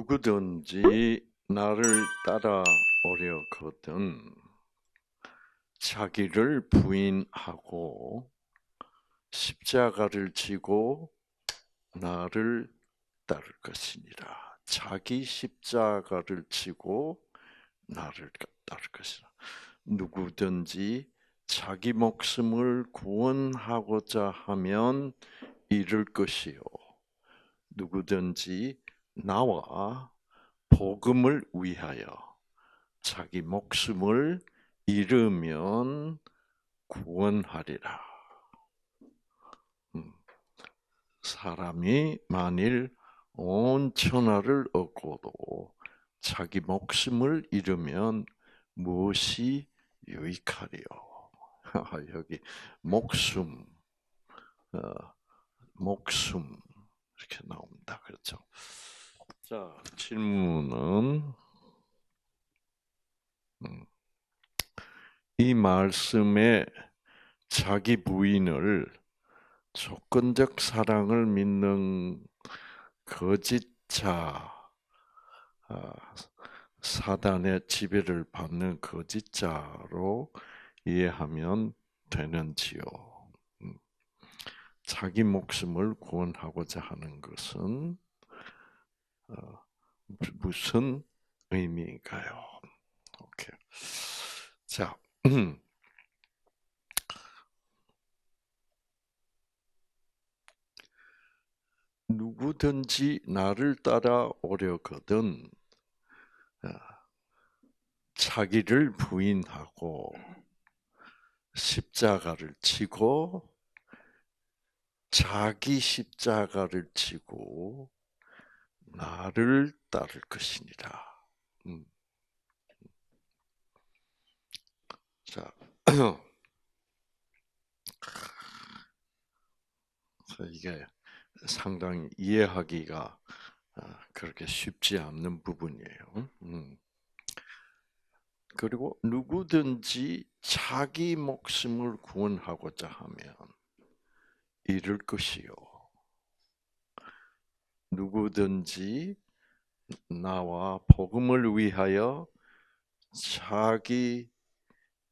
누구든지 나를 따라오려거든 자기를 부인하고 십자가를 지고 나를 따를 것이니라. 자기 십자가를 지고 나를 따를 것이라. 누구든지 자기 목숨을 구원하고자 하면 잃을 것이요. 누구든지 나와 복음을 위하여 자기 목숨을 잃으면 구원하리라. 사람이 만일 온 천하를 얻고도 자기 목숨을 잃으면 무엇이 유익하리요? 여기 목숨, 어, 목숨 이렇게 나옵니다. 그렇죠? 자, 질문은 이 말씀에 자기 부인을 조건적 사랑을 믿는 거짓자, 사단의 지배를 받는 거짓자로 이해하면 되는지요? 자기 목숨을 구원하고자 하는 것은 무슨 의미인가요? 오케이. 자, 누구든지 나를 따라오려거든 자기를 부인하고 십자가를 지고 자기 십자가를 지고 나를 따를 것이니라. 자, 이게 상당히 이해하기가 그렇게 쉽지 않는 부분이에요. 그리고 누구든지 자기 목숨을 구원하고자 하면 잃을 것이요. 누구든지 나와 복음을 위하여 자기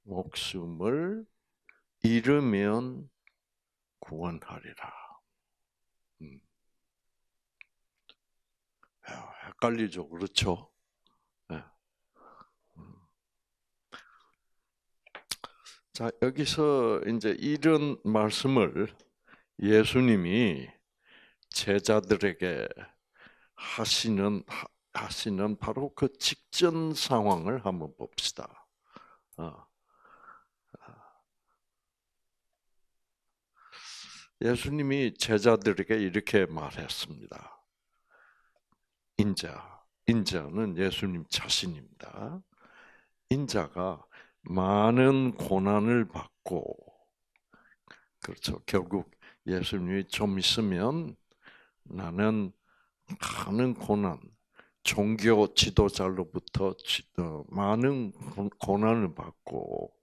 목숨을 잃으면 구원하리라. 헷갈리죠, 그렇죠? 네. 자, 여기서 이제 이런 말씀을 예수님이 제자들에게 하시는 바로 그 직전 상황을 한번 봅시다. 예수님이 제자들에게 이렇게 말했습니다. 인자는 예수님 자신입니다. 인자가 많은 고난을 받고, 그렇죠. 결국 예수님이 좀 있으면 나는 많은 고난, 종교 지도자로부터 많은 고난을 받고,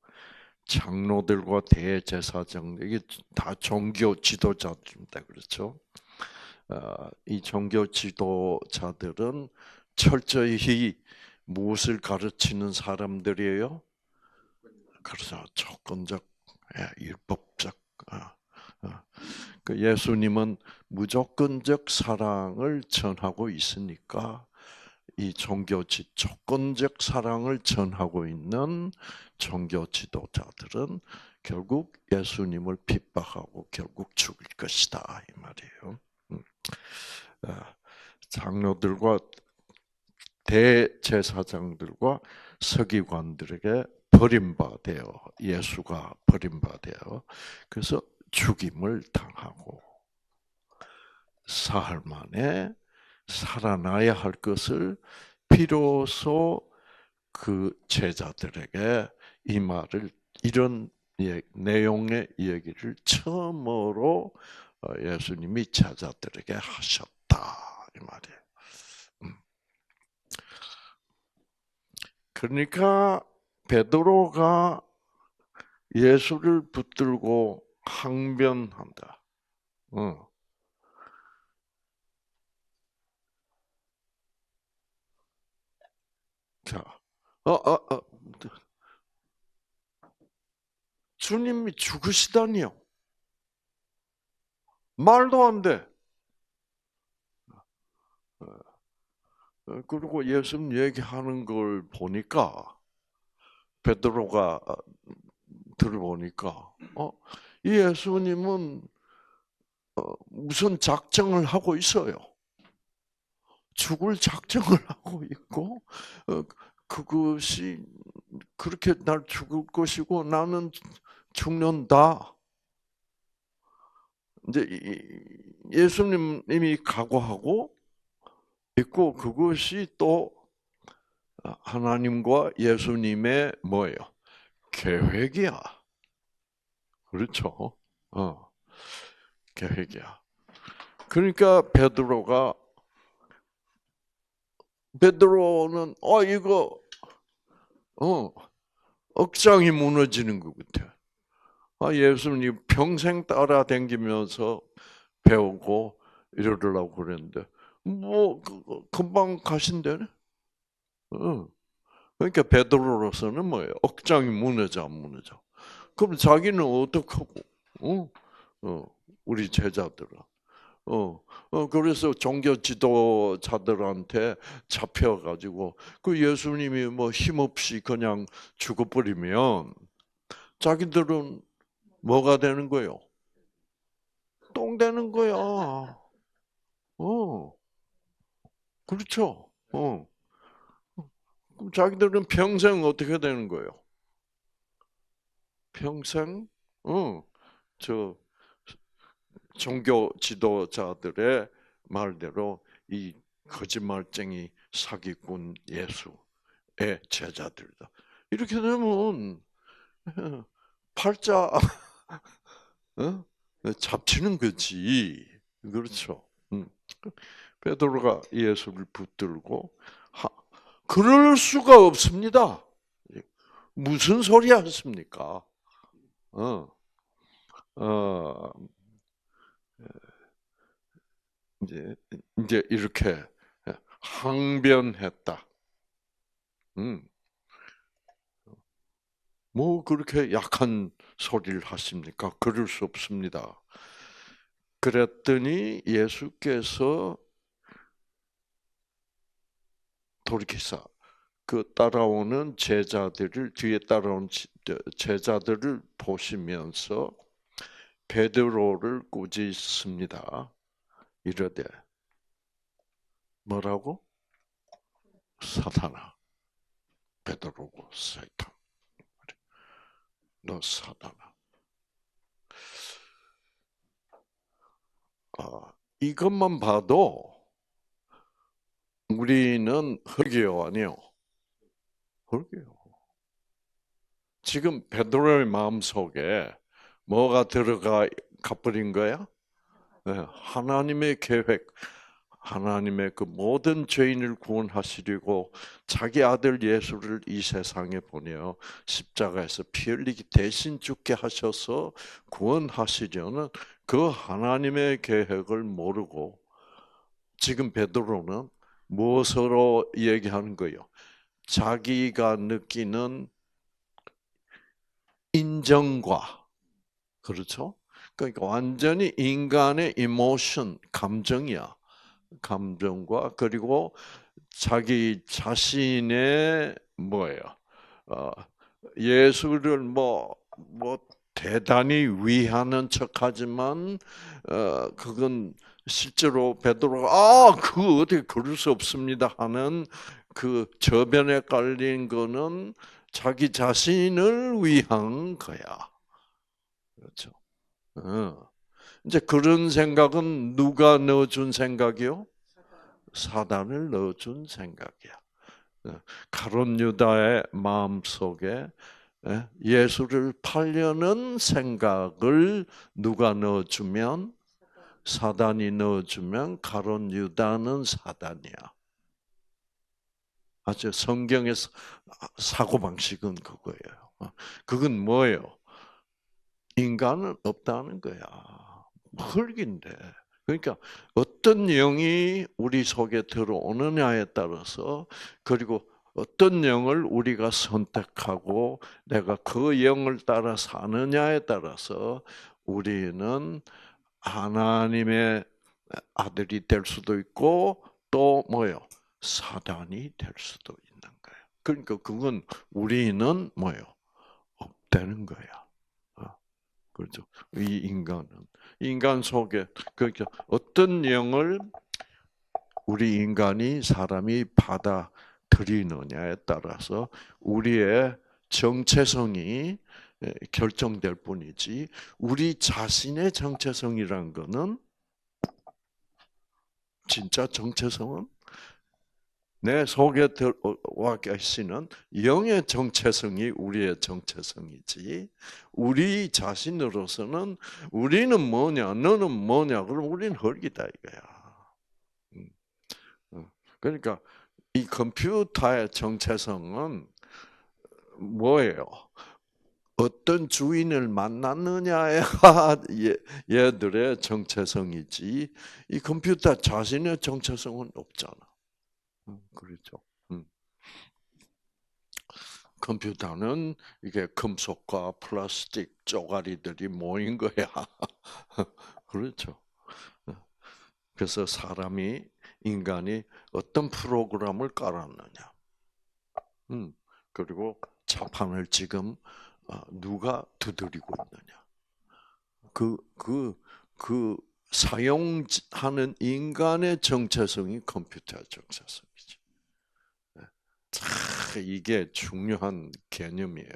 장로들과 대제사장, 이게 다 종교 지도자들입니다. 그렇죠? 이 종교 지도자들은 철저히 무엇을 가르치는 사람들이에요? 그래서 조건적, 율법적. 그 예수님은 무조건적 사랑을 전하고 있으니까 이 조건적 사랑을 전하고 있는 종교 지도자들은 결국 예수님을 핍박하고 결국 죽일 것이다 이 말이에요. 장로들과 대제사장들과 서기관들에게 버림받아요. 예수가 버림받아요. 그래서 죽임을 당하고 사흘 만에 살아나야 할 것을 비로소 그 제자들에게 이 말을 이런 내용의 얘기를 처음으로 예수님이 제자들에게 하셨다 이 말이에요. 그러니까 베드로가 예수를 붙들고 항변한다. 자, 주님이 죽으시다니요. 말도 안 돼. 그리고 예수님 얘기하는 걸 보니까 베드로가 들어보니까 이 예수님은 무슨 작정을 하고 있어요. 죽을 작정을 하고 있고 그것이 그렇게 날 죽을 것이고 나는 죽는다. 이제 예수님이 각오하고 있고 그것이 또 하나님과 예수님의 뭐예요? 계획이야. 그렇죠? 계획이야. 그러니까 베드로는 이거 억장이 무너지는 것 같아. 예수님 평생 따라다니면서 배우고 이러려고 그랬는데 뭐 금방 가신대네. 그러니까 베드로로서는 뭐예요? 억장이 무너져 안 무너져. 그럼 자기는 어떡하고? 우리 제자들은. 그래서 종교 지도자들한테 잡혀가지고 그 예수님이 뭐 힘없이 그냥 죽어버리면 자기들은 뭐가 되는 거예요? 똥 되는 거야. 그렇죠. 그럼 자기들은 평생 어떻게 되는 거예요? 평생, 저 종교 지도자들의 말대로 이 거짓말쟁이 사기꾼 예수의 제자들이다. 이렇게 되면 팔자 잡치는 거지. 그렇죠. 베드로가 예수를 붙들고 그럴 수가 없습니다. 무슨 소리 하십니까? 이제 이렇게 항변했다. 뭐 그렇게 약한 소리를 하십니까? 그럴 수 없습니다. 그랬더니 예수께서 돌이키사 그 따라오는 제자들을 뒤에 따라온 제자들을 보시면서 베드로를 꾸짖습니다. 이르되 뭐라고? 사탄아, 베드로고 사탄, 너 사탄아. 이것만 봐도 우리는 흙이요, 아니요? 흙이요. 지금 베드로의 마음 속에 뭐가 들어가 버린 거야? 네, 하나님의 계획, 하나님의 그 모든 죄인을 구원하시려고 자기 아들 예수를 이 세상에 보내어 십자가에서 피 흘리기 대신 죽게 하셔서 구원하시려는 그 하나님의 계획을 모르고 지금 베드로는 무엇으로 얘기하는 거예요? 자기가 느끼는 인정과, 그렇죠? 그러니까 완전히 인간의 이모션, 감정이야. 감정과 그리고 자기 자신의 뭐예요? 예수를 뭐 대단히 위하는 척하지만 그건 실제로 베드로가 그 어떻게 그럴 수 없습니다 하는 그 저변에 깔린 거는 자기 자신을 위한 거야. 그렇죠. 이제 그런 생각은 누가 넣어준 생각이요? 사단을 넣어준 생각이야. 가룟 유다의 마음 속에 예수를 팔려는 생각을 누가 넣어주면, 사단이 넣어주면 가룟 유다는 사단이야. 아주 성경의 사고방식은 그거예요. 그건 뭐예요? 인간은 없다는 거야. 흙인데. 그러니까 어떤 영이 우리 속에 들어오느냐에 따라서, 그리고 어떤 영을 우리가 선택하고 내가 그 영을 따라 사느냐에 따라서 우리는 하나님의 아들이 될 수도 있고 또 뭐요? 사단이 될 수도 있는 거예요. 그러니까 그건 우리는 뭐요? 없다는 거야. 그렇죠. 이 인간은 인간 속에 그러니까 어떤 영을 우리 인간이 사람이 받아들이느냐에 따라서 우리의 정체성이 결정될 뿐이지 우리 자신의 정체성이란 거는 진짜 정체성은 내 속에 들어와 계시는 영의 정체성이 우리의 정체성이지 우리 자신으로서는 우리는 뭐냐 너는 뭐냐 그럼 우리는 흙이다 이거야. 음, 그러니까 이 컴퓨터의 정체성은 뭐예요? 어떤 주인을 만났느냐가 얘들의 정체성이지 이 컴퓨터 자신의 정체성은 없잖아. 그렇죠. 컴퓨터는 이게 금속과 플라스틱 쪼가리들이 모인 거야. 그렇죠. 그래서 인간이 어떤 프로그램을 깔았느냐. 그리고 자판을 지금 누가 두드리고 있느냐. 그 사용하는 인간의 정체성이 컴퓨터의 정체성이지. 이게 중요한 개념이에요.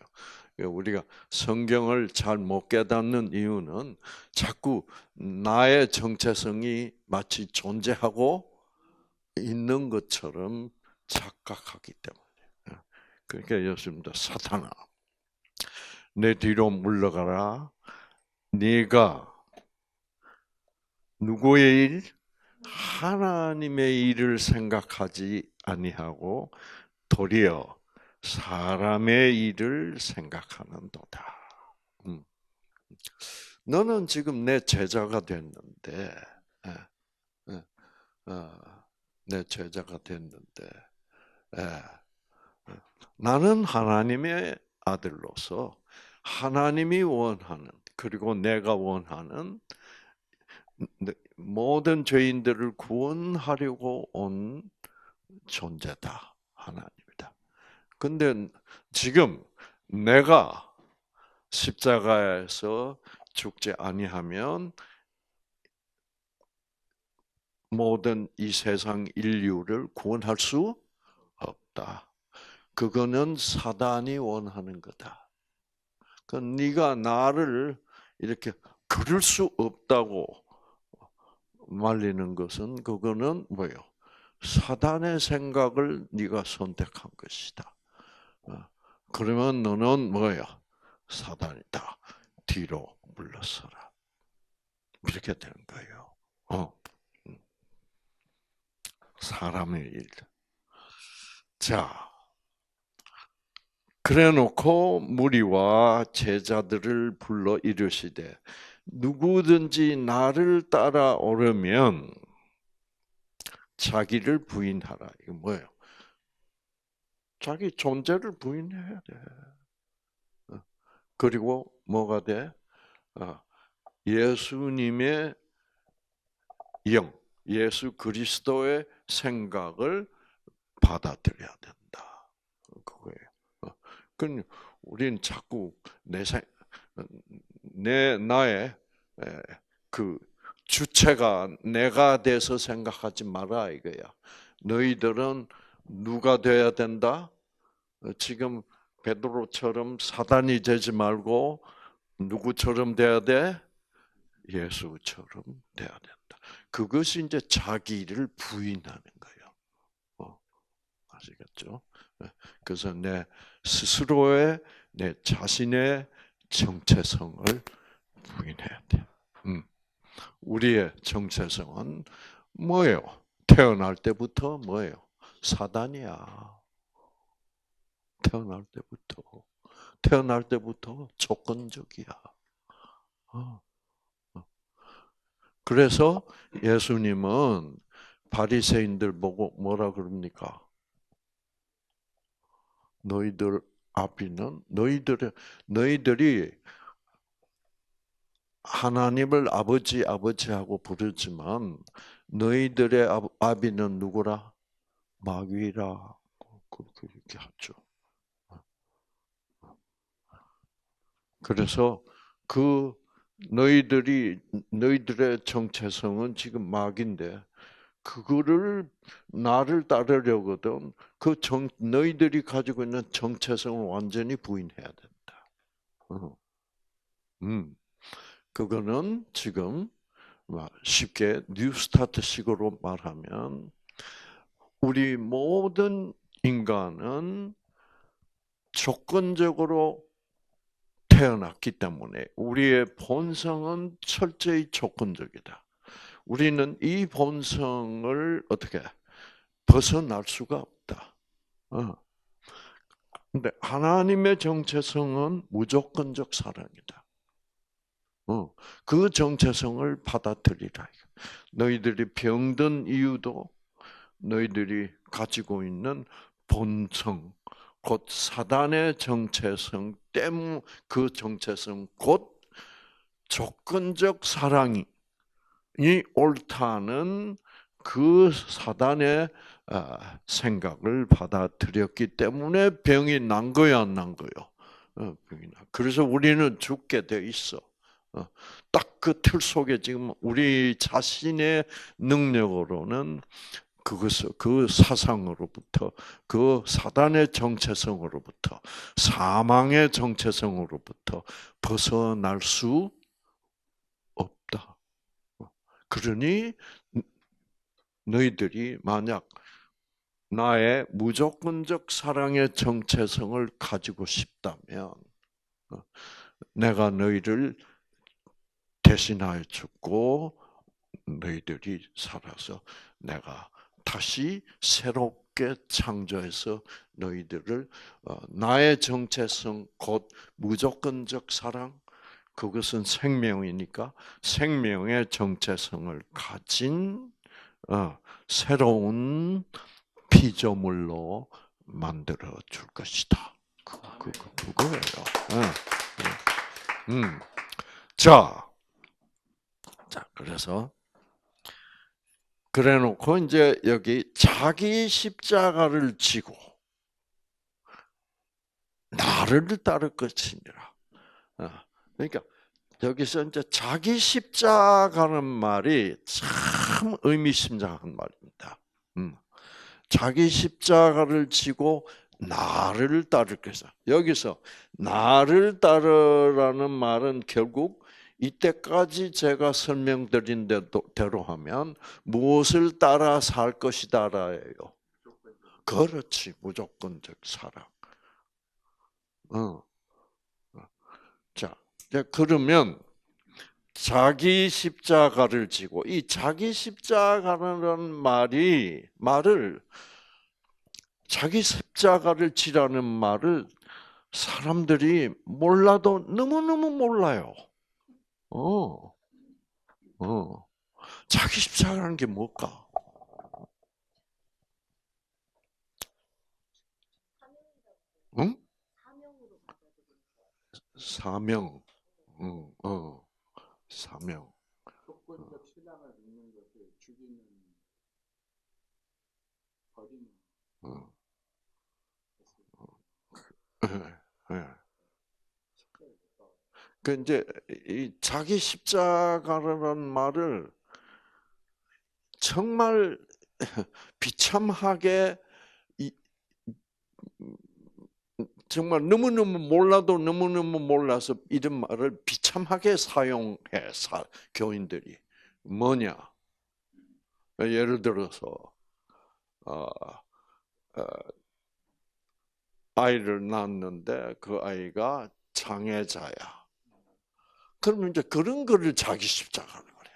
우리가 성경을 잘 못 깨닫는 이유는 자꾸 나의 정체성이 마치 존재하고 있는 것처럼 착각하기 때문에. 그러니까 예수님도 사탄아, 내 뒤로 물러가라. 네가 누구의 일? 하나님의 일을 생각하지 아니하고 도리어 사람의 일을 생각하는도다. 너는 지금 내 제자가 됐는데, 예, 예, 내 제자가 됐는데, 예, 나는 하나님의 아들로서 하나님이 원하는 그리고 내가 원하는 모든 죄인들을 구원하려고 온 존재다. 하나님이다. 근데 지금 내가 십자가에서 죽지 아니하면 모든 이 세상 인류를 구원할 수 없다. 그거는 사단이 원하는 거다. 그 네가 나를 이렇게 그럴 수 없다고 말리는 것은 그거는 뭐요? 사단의 생각을 네가 선택한 것이다. 그러면 너는 뭐예요? 사단이다. 뒤로 물러서라. 이렇게 되는 거예요. 사람의 일. 자, 그래놓고 무리와 제자들을 불러 이르시되 누구든지 나를 따라오려면 자기를 부인하라. 이거 뭐예요? 자기 존재를 부인해야 돼. 그리고 뭐가 돼? 예수님의 영, 예수 그리스도의 생각을 받아들여야 된다. 그거예요. 그 우리는 자꾸 나의 그 주체가 내가 돼서 생각하지 마라 이거야. 너희들은 누가 돼야 된다? 지금 베드로처럼 사단이 되지 말고 누구처럼 돼야 돼? 예수처럼 돼야 된다. 그것이 이제 자기를 부인하는 거예요. 아시겠죠? 그래서 내 스스로의 내 자신의 정체성을 부인해야 돼. 우리의 정체성은 뭐예요? 태어날 때부터 뭐예요? 사단이야. 태어날 때부터 조건적이야. 그래서 예수님은 바리새인들 보고 뭐라 그럽니까? 너희들 아비는 너희들이 하나님을 아버지하고 부르지만 너희들의 아비는 누구라? 마귀라. 그렇게 하죠. 그래서 그 너희들의 정체성은 지금 마귀인데 그거를 나를 따르려거든 너희들이 가지고 있는 정체성을 완전히 부인해야 된다. 어. 그거는 지금 쉽게 뉴스타트식으로 말하면 우리 모든 인간은 조건적으로 태어났기 때문에 우리의 본성은 철저히 조건적이다. 우리는 이 본성을 어떻게 벗어날 수가 없다. 근데 하나님의 정체성은 무조건적 사랑이다. 그 정체성을 받아들이라. 너희들이 병든 이유도 너희들이 가지고 있는 본성, 곧 사단의 정체성 때문, 그 정체성 곧 조건적 사랑이 옳다는 그 사단의 생각을 받아들였기 때문에 병이 난 거야, 안 난 거요? 그래서 우리는 죽게 돼 있어. 딱 그 틀 속에 지금 우리 자신의 능력으로는 그 사상으로부터, 그 사단의 정체성으로부터, 사망의 정체성으로부터 벗어날 수 없다. 그러니 너희들이 만약 나의 무조건적 사랑의 정체성을 가지고 싶다면 내가 너희를 대신하여 죽고 너희들이 살아서 내가 다시 새롭게 창조해서 너희들을 나의 정체성 곧 무조건적 사랑 그것은 생명이니까 생명의 정체성을 가진 새로운 피조물로 만들어 줄 것이다. 그거예요. 자, 그래서 그래놓고 이제 여기 자기 십자가를 지고 나를 따를 것이니라. 그러니까 여기서 이제 자기 십자가는 말이 참 의미심장한 말입니다. 자기 십자가를 지고 나를 따를 것이다. 여기서 나를 따르라는 말은 결국 이때까지 제가 설명드린 대로 하면 무엇을 따라 살 것이다라예요. 그렇지, 무조건적 사랑. 자, 그러면 자기 십자가를 지고 이 자기 십자가라는 말을 자기 십자가를 지라는 말을 사람들이 몰라도 너무너무 몰라요. 자기 십자가라는 게 뭘까? 응? 사명. 사명. 조건적 신앙을 믿는 것을 죽이는 버리는. 그 이제 이 자기 십자가라는 말을 정말 비참하게 정말 너무너무 몰라도 너무너무 몰라서 이런 말을 비참하게 사용해 교인들이 뭐냐? 예를 들어서 아이를 낳았는데 그 아이가 장애자야. 그러면 이제 그런 거를 자기 십자가를 그래.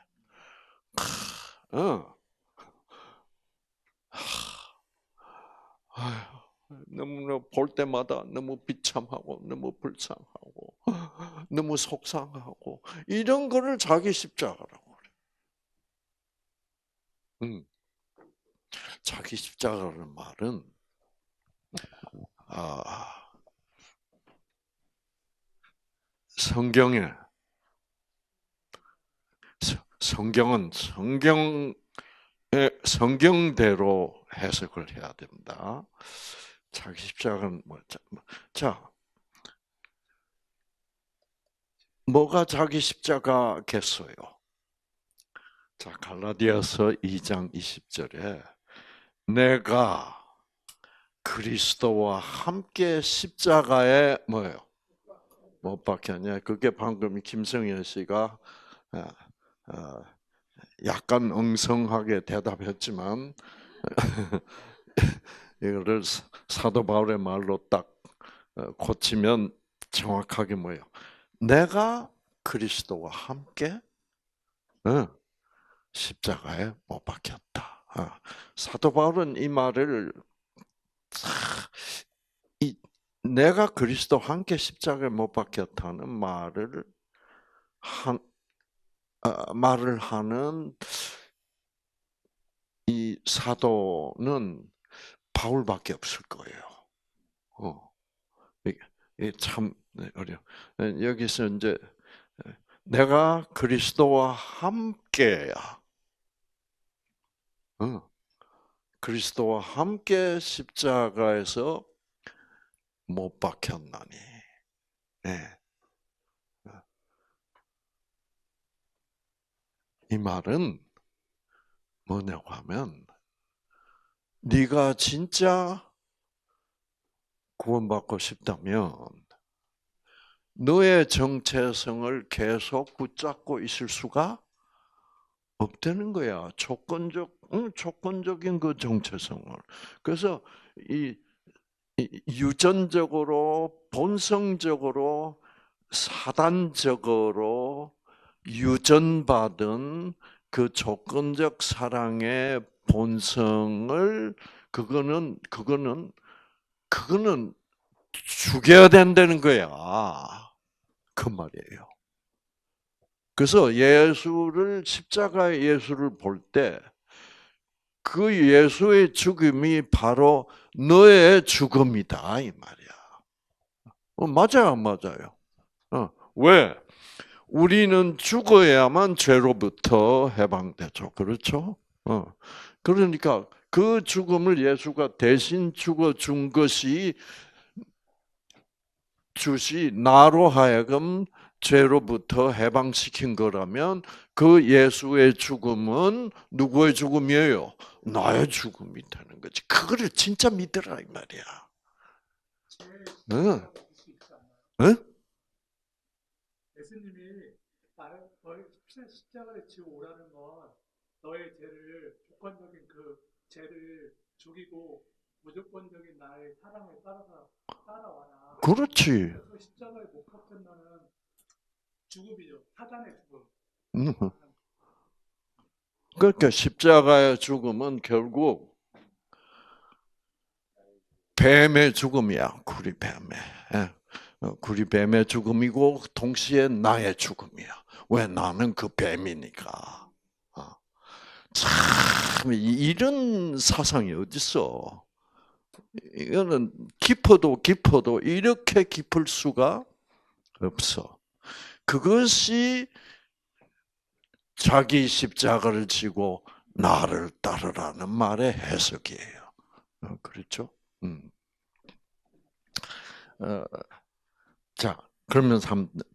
너무 볼 때마다 너무 비참하고 너무 불쌍하고 너무 속상하고 이런 거를 자기 십자가라고 그래. 자기 십자가라는 말은 성경에 성경은 성경대로 해석을 해야 된다. 자기 십자가는 자, 뭐가 자기 십자가겠어요? 자, 갈라디아서 2장 20절에 내가 그리스도와 함께 십자가에 뭐예요? 못 박혔냐? 그게 방금 김성현 씨가 약간 엉성하게 대답했지만 이거를 사도 바울의 말로 딱 고치면 정확하게 뭐예요? 내가 그리스도와 함께 십자가에 못 박혔다. 사도 바울은 이 말을 내가 그리스도와 함께 십자가에 못 박혔다는 말을 하는 이 사도는 바울밖에 없을 거예요. 이게 참 어려워. 여기서 이제 내가 그리스도와 함께야. 그리스도와 함께 십자가에서 못 박혔나니. 네. 이 말은 뭐냐고 하면 네가 진짜 구원받고 싶다면 너의 정체성을 계속 붙잡고 있을 수가 없다는 거야. 조건적인 그 정체성을. 그래서 이 유전적으로, 본성적으로, 사단적으로 유전받은 그 조건적 사랑의 본성을 그거는 죽여야 된다는 거야. 그 말이에요. 그래서 십자가의 예수를 볼 때 그 예수의 죽음이 바로 너의 죽음이다 이 말이야. 맞아요, 안 맞아요? 왜? 우리는 죽어야만 죄로부터 해방되죠. 그렇죠? 그러니까 그 죽음을 예수가 대신 죽어 준 것이 나로 하여금 죄로부터 해방시킨 거라면 그 예수의 죽음은 누구의 죽음이에요? 나의 죽음이 되는 거지. 그거를 진짜 믿으라 이 말이야. 응? 응? 예수님이 너의 십자가를 지고 오라는 건 너의 죄를 조건적인 그 죄를 죽이고 무조건적인 나의 사랑을 따라와라. 그렇지. 그 십자가에 못 박힌다는 죽음이죠. 사단의 죽음. 그러니까 십자가의 죽음은 결국 뱀의 죽음이야. 구리 뱀의 죽음이고 동시에 나의 죽음이야. 왜? 나는 그 뱀이니까. 참 이런 사상이 어딨어. 이거는 깊어도 이렇게 깊을 수가 없어. 그것이 자기 십자가를 지고 나를 따르라는 말의 해석이에요. 그렇죠? 자, 그러면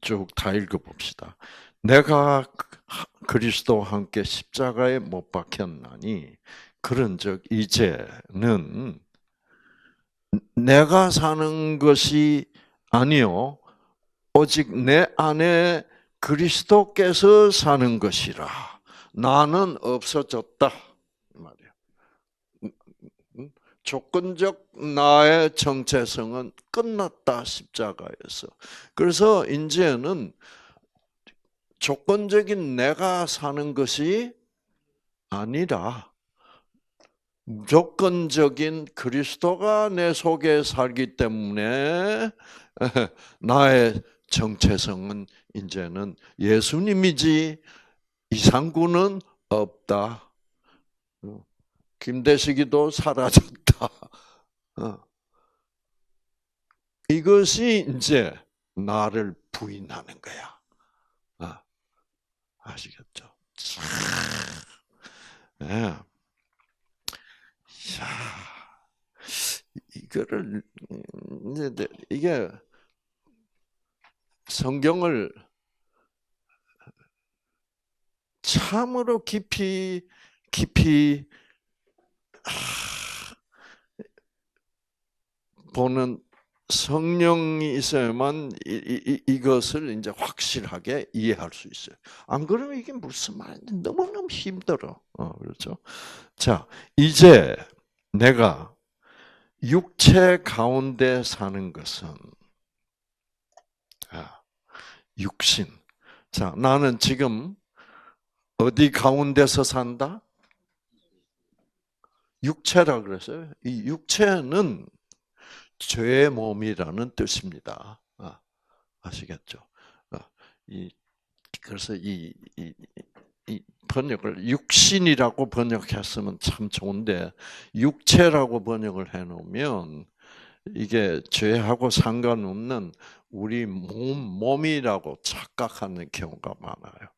쭉 다 읽어봅시다. 내가 그리스도와 함께 십자가에 못 박혔나니 그런즉 이제는 내가 사는 것이 아니요 오직 내 안에 그리스도께서 사는 것이라. 나는 없어졌다. 말이야. 조건적 나의 정체성은 끝났다 십자가에서. 그래서 이제는 조건적인 내가 사는 것이 아니라 무조건적인 그리스도가 내 속에 살기 때문에 나의 정체성은 이제는 예수님이지 이상구는 없다. 김대식이도 사라졌다. 이것이 이제 나를 부인하는 거야. 아시겠죠? 예. 자, 이거를 이제 이게 성경을 참으로 깊이 보는 성령이 있어야만 이것을 이제 확실하게 이해할 수 있어요. 안 그러면 이게 무슨 말인지 너무너무 힘들어. 그렇죠? 자, 이제 내가 육체 가운데 사는 것은 육신. 자, 나는 지금 어디 가운데서 산다? 육체라 그랬어요. 이 육체는 죄의 몸이라는 뜻입니다. 아시겠죠? 그래서 이 번역을 육신이라고 번역했으면 참 좋은데 육체라고 번역을 해놓으면 이게 죄하고 상관없는 우리 몸이라고 착각하는 경우가 많아요.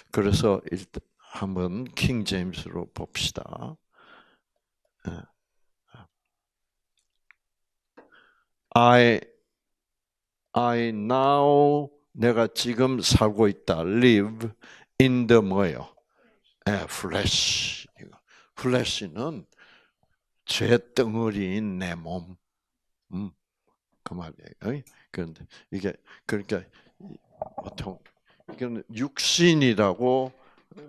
그래서 일단 한번 킹 제임스로 봅시다. I now 내가 지금 살고 있다. Live in the 뭐요? flesh. flesh는 죄 덩어리인 내 몸. 그 말이에요. 그런데 이게 그러니까 보통 이건 육신이라고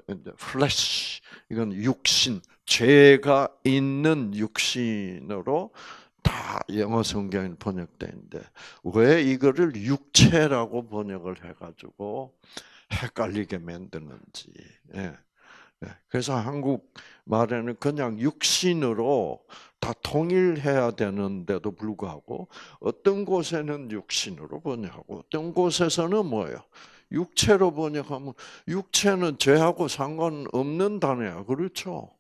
flesh 이건 육신 죄가 있는 육신으로 다 영어 성경에 번역되는데 왜 이거를 육체라고 번역을 해가지고 헷갈리게 만드는지. 그래서 한국 말에는 그냥 육신으로 다 통일해야 되는데도 불구하고 어떤 곳에는 육신으로 번역하고 어떤 곳에서는 뭐예요? 육체로 번역하면 육체는 죄하고 상관없는 단어야. 그렇죠?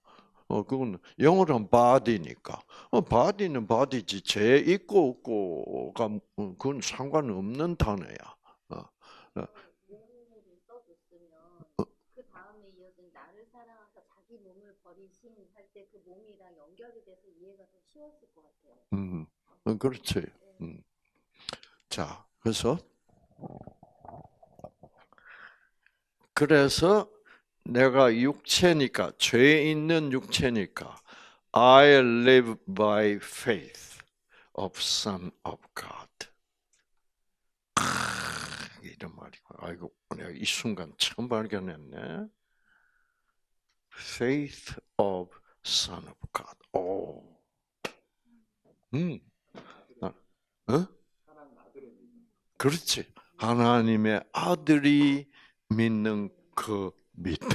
그건 영어로는 body니까. body는 body지. 죄 있고 없고가 그건 상관없는 단어야. 어, 어, 몸으로 써줬으면 그 다음에 이어진 나를 사랑하사 자기 몸을 버리신 할 때 그 몸이랑 연결이 돼서 이해가 더 쉬웠을 것 같아요. 그렇지. 자, 그래서 내가 육체니까 죄 있는 육체니까 I live by faith of Son of God. 이런 말이고, 아이고 내가 이 순간 처음 발견했네. Faith of Son of God. 오, 어? 그렇지. 하나님의 아들이 믿는 그 믿음.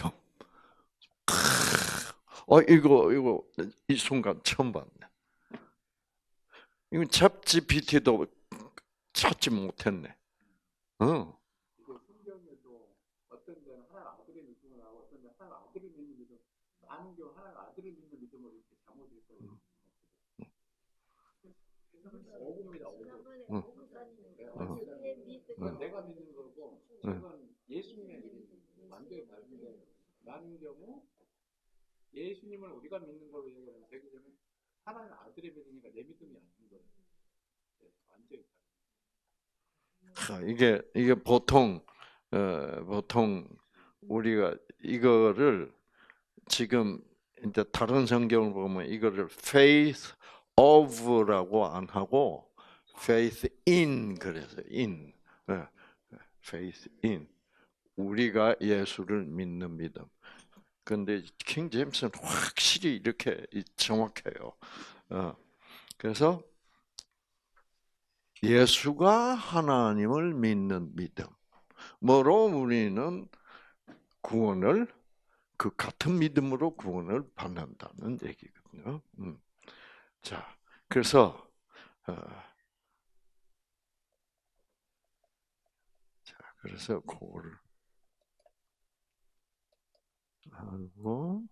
이거 이 순간 처음 봤네. 이건 챗GPT도 찾지 못했네. 이게 성경에도 어떤 데는 하나님 아들의 믿음을 하고 어떤 데는 하나님 아들이 믿는 믿음, 많은 경우 하나님 아들이 믿는 믿음으로 이렇게 잘못해서 오금이다 오금. 내가 믿는 거고 이건 예수님의 믿음. 완전히 다른데 많은 경우 예수님을 우리가 믿는 걸로 얘기하면 되기 전에 하나님 아들의 믿으니까 내 믿음이 아닌 거예요. 완전히 다른. 이게 보통 우리가 이거를 지금 이제 다른 성경을 보면 이거를 faith of라고 안 하고 faith in 그래서 in faith in 우리가 예수를 믿는 믿음. 그런데 킹 제임스는 확실히 이렇게 정확해요. 그래서 예수가 하나님을 믿는 믿음. 뭐로 우리는 구원을 그 같은 믿음으로 구원을 받는다는 얘기거든요. 자, 그래서 그거를 하고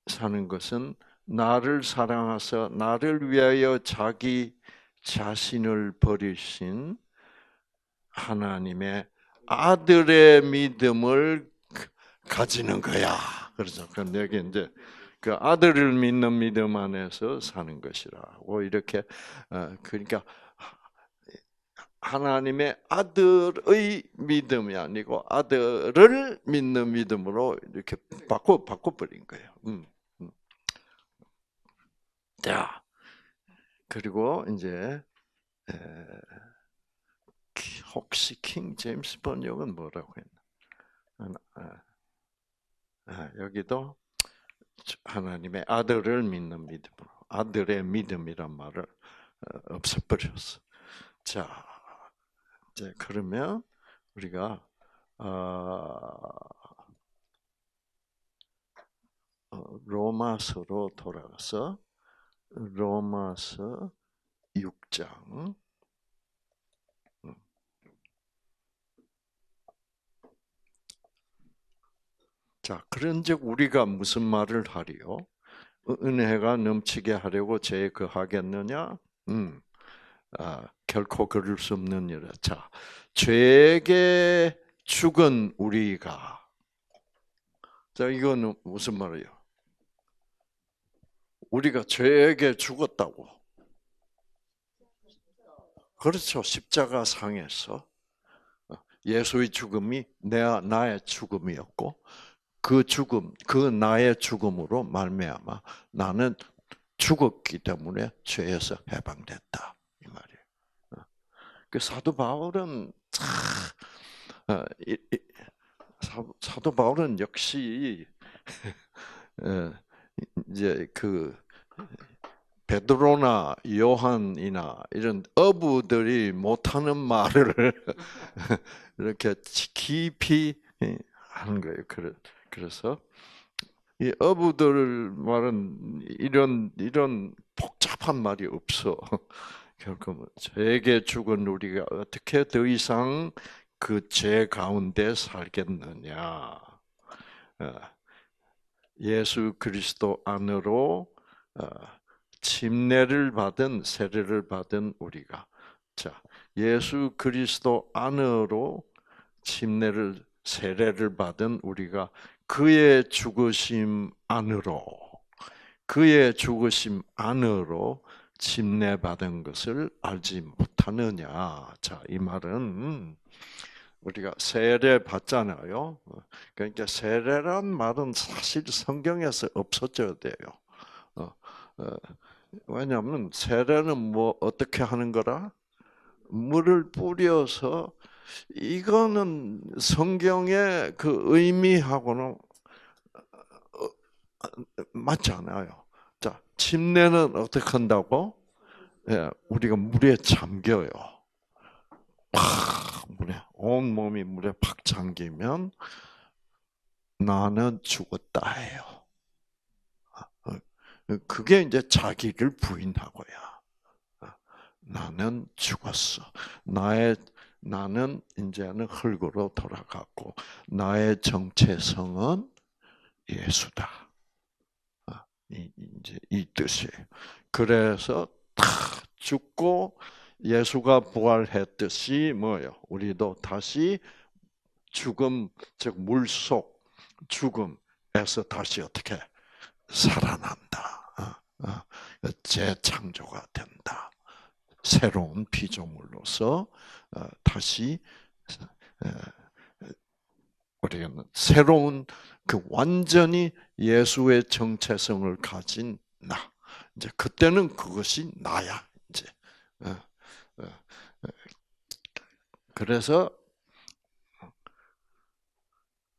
사는 것은 나를 사랑하사 나를 위하여 자기 자신을 버리신 하나님의 아들의 믿음을 가지는 거야. 그래서 여기 이제 그 아들을 믿는 믿음 안에서 사는 것이라고 이렇게 그러니까 하나님의 아들의 믿음이 아니고 아들을 믿는 믿음으로 이렇게 바꿔버린 거예요. 자, 그리고 이제 혹시 킹 제임스 번역은 뭐라고 했나? 여기도 하나님의 아들을 믿는 믿음으로 아들의 믿음이란 말을 없애버렸어. 자, 이제 그러면 우리가 로마서로 돌아가서 로마서 6장. 자, 그런즉 우리가 무슨 말을 하리요? 은혜가 넘치게 하려고 죄에 거하겠느냐? 결코 그럴 수 없는 일이라. 자, 죄에게 죽은 우리가. 자, 이거는 무슨 말이에요? 우리가 죄에게 죽었다고. 그렇죠. 십자가 상에서 예수의 죽음이 나의 죽음이었고 그 죽음, 그 나의 죽음으로 말미암아 나는 죽었기 때문에 죄에서 해방됐다 이 말이에요. 그 사도 바울은 사도 바울은 역시 이제 그 베드로나 요한이나 이런 어부들이 못하는 말을 이렇게 깊이 하는 거예요. 그래서 이 어부들 말은 이런 복잡한 말이 없어. 결국 죄에게 죽은 우리가 어떻게 더 이상 그 죄 가운데 살겠느냐? 예수 그리스도 안으로 침례를 받은 세례를 받은 우리가 자 예수 그리스도 안으로 침례를 세례를 받은 우리가 그의 죽으심 안으로 침례 받은 것을 알지 못하느냐. 자, 이 말은 우리가 세례 받잖아요. 그러니까 세례란 말은 사실 성경에서 없어져야 돼요. 왜냐하면 세례는 뭐 어떻게 하는 거라? 물을 뿌려서 이거는 성경의 그 의미하고는 맞지 않아요. 자, 침례는 어떻게 한다고? 예, 우리가 물에 잠겨요. 온 몸이 물에 팍 잠기면 나는 죽었다 해요. 그게 이제 자기를 부인하고야. 나는 죽었어. 나는 이제는 흙으로 돌아갔고 나의 정체성은 예수다. 이제 이 뜻이에요. 그래서 다 죽고 예수가 부활했듯이 뭐요? 우리도 다시 죽음, 즉 물속 죽음에서 다시 어떻게 살아난다. 재창조가 된다. 새로운 피조물로서 다시 우리는 새로운 그 완전히 예수의 정체성을 가진 나. 이제 그때는 그것이 나야. 이제 그래서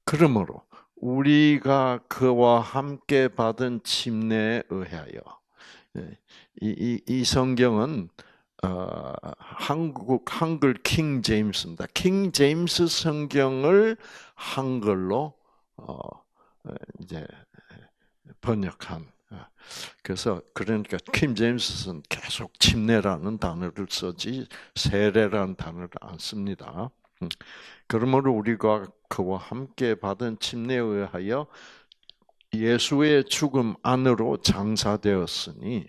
그러므로 우리가 그와 함께 받은 침례에 의하여 이 성경은 한글 킹 제임스입니다. 킹 제임스 성경을 한글로 이제 번역한. 그래서 그러니까 킹 제임스는 계속 침례라는 단어를 쓰지 세례라는 단어를 안 씁니다. 그러므로 우리가 그와 함께 받은 침례에 의하여 예수의 죽음 안으로 장사되었으니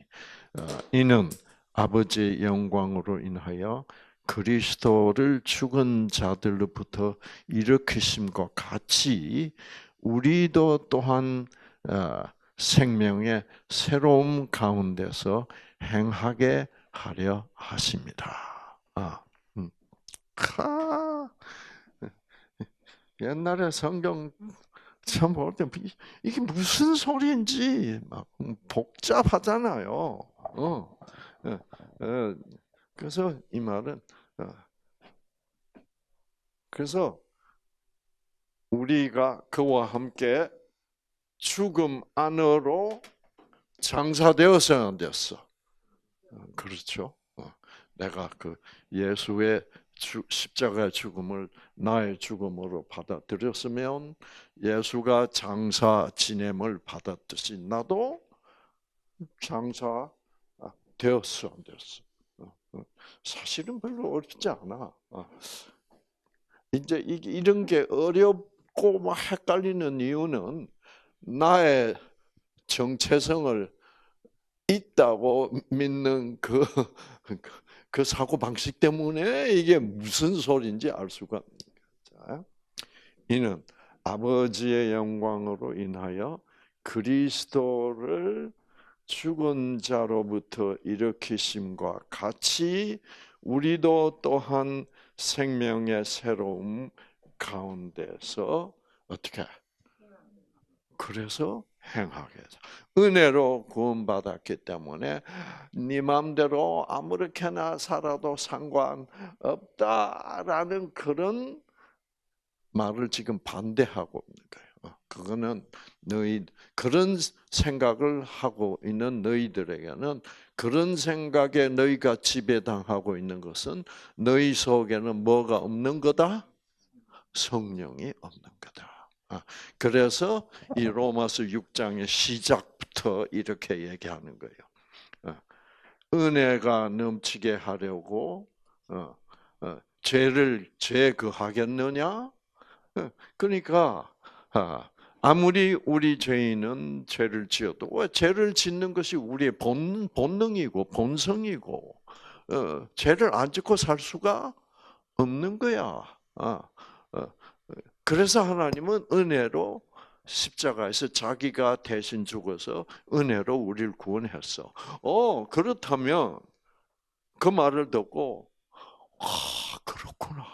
이는 아버지의 영광으로 인하여 그리스도를 죽은 자들로부터 일으키심과 같이 우리도 또한 생명의 새로움 가운데서 행하게 하려 하십니다. 옛날에 성경 처음 볼 때 이게 무슨 소리인지 막 복잡하잖아요. 그래서 이 말은 그래서 우리가 그와 함께 죽음 안으로 장사되어서 안 됐어. 그렇죠. 내가 그 예수의 십자가의 죽음을 나의 죽음으로 받아들였으면 예수가 장사 지냄을 받았듯이 나도 장사 되었어 안 됐어. 사실은 별로 어렵지 않아. 이제 이런 게 어렵고 막 헷갈리는 이유는 나의 정체성을 있다고 믿는 그 사고 방식 때문에 이게 무슨 소리인지 알 수가 없는 거죠. 이는 아버지의 영광으로 인하여 그리스도를 죽은 자로부터 일으키심과 같이 우리도 또한 생명의 새로움 가운데서 어떻게? 그래서 행하게 해서 은혜로 구원받았기 때문에 네 마음대로 아무렇게나 살아도 상관없다라는 그런 말을 지금 반대하고 있는 거예요. 그거는 그런 생각을 하고 있는 너희들에게는 그런 생각에 너희가 지배당하고 있는 것은 너희 속에는 뭐가 없는 거다? 성령이 없는 거다. 그래서 이 로마서 6장의 시작부터 이렇게 얘기하는 거예요. 은혜가 넘치게 하려고 죄 그하겠느냐? 그러니까 아무리 우리 죄인은 죄를 지어도 왜 죄를 짓는 것이 우리의 본능이고 본성이고 죄를 안 짓고 살 수가 없는 거야. 그래서 하나님은 은혜로 십자가에서 자기가 대신 죽어서 은혜로 우리를 구원했어. 그렇다면 그 말을 듣고 그렇구나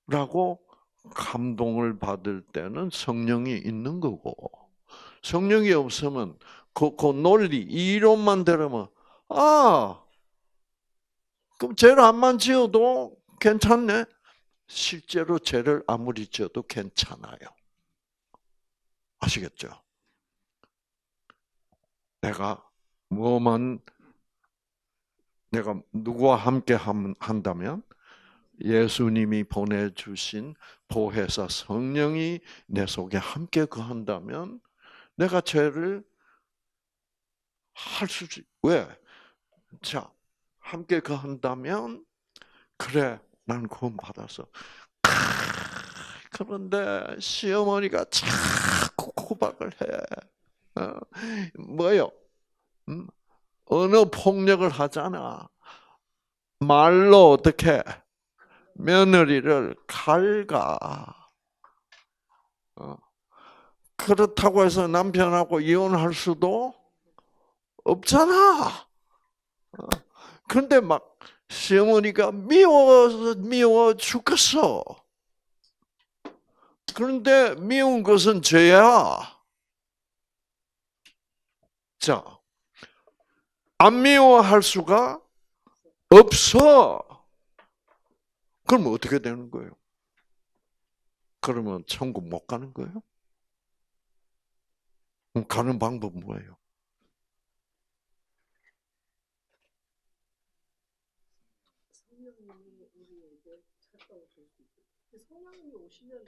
라고 감동을 받을 때는 성령이 있는 거고, 성령이 없으면 그 논리, 이론만 들으면 그럼 죄를 안만 지어도 괜찮네. 실제로 죄를 아무리 지어도 괜찮아요. 아시겠죠? 내가 누구와 함께 한다면 예수님이 보내주신 보혜사 성령이 내 속에 함께 거한다면 내가 죄를 할 수 있지. 왜? 자, 함께 거한다면 그래, 난 구원받았어. 그런데 시어머니가 자꾸 구박을 해. 뭐요? 언어 폭력을 하잖아. 말로 어떻게 며느리를 갈가. 그렇다고 해서 남편하고 이혼할 수도 없잖아. 그런데 막 시어머니가 미워 죽겠어. 그런데 미운 것은 죄야. 자, 안 미워할 수가 없어. 그럼 어떻게 되는 거예요? 그러면 천국 못 가는 거예요? 그럼 가는 방법은 뭐예요? 성령님이 우리에게 찾아오실 수 있고, 성령님이 오시면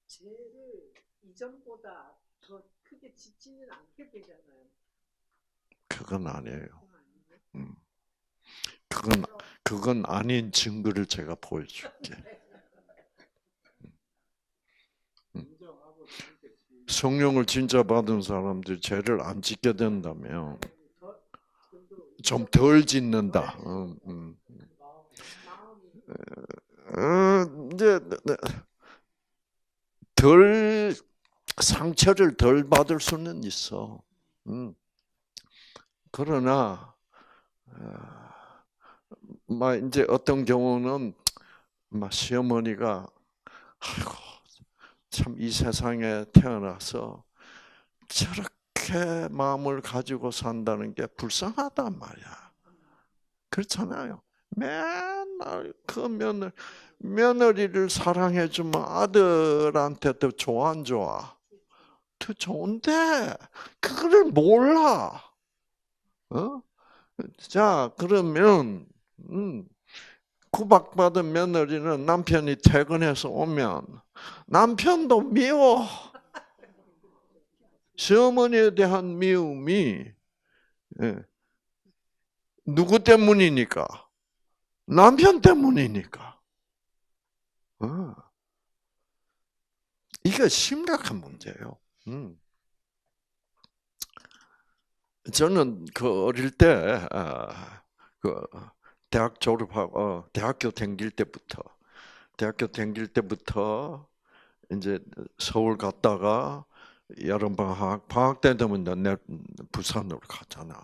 죄를 이전보다 더 크게 짓지는 않게 되잖아요. 그건 아니에요. 그건 아닌 증거를 제가 보여줄게. 인정하고 성령을 진짜 받은 사람들이 죄를 안 짓게 된다면 좀 덜 짓는다. 이제 덜 상처를 덜 받을 수는 있어. 그러나 막 이제 어떤 경우는 막 시어머니가 아이고 참 이 세상에 태어나서 저렇게 마음을 가지고 산다는 게 불쌍하단 말이야. 그렇잖아요. 맨날 그 며느리를 사랑해주면 아들한테 더 좋아 안 좋아? 더 좋은데 그거를 몰라. 어? 자 그러면 구박받은 며느리는 남편이 퇴근해서 오면 남편도 미워. 시어머니에 대한 미움이 누구 때문이니까? 남편 때문이니까. 이게 심각한 문제예요. 저는 그 어릴 때 그 대학 졸업하고 대학교 다닐 때부터 이제 서울 갔다가 여름 방학 때 되면 내 부산으로 가잖아.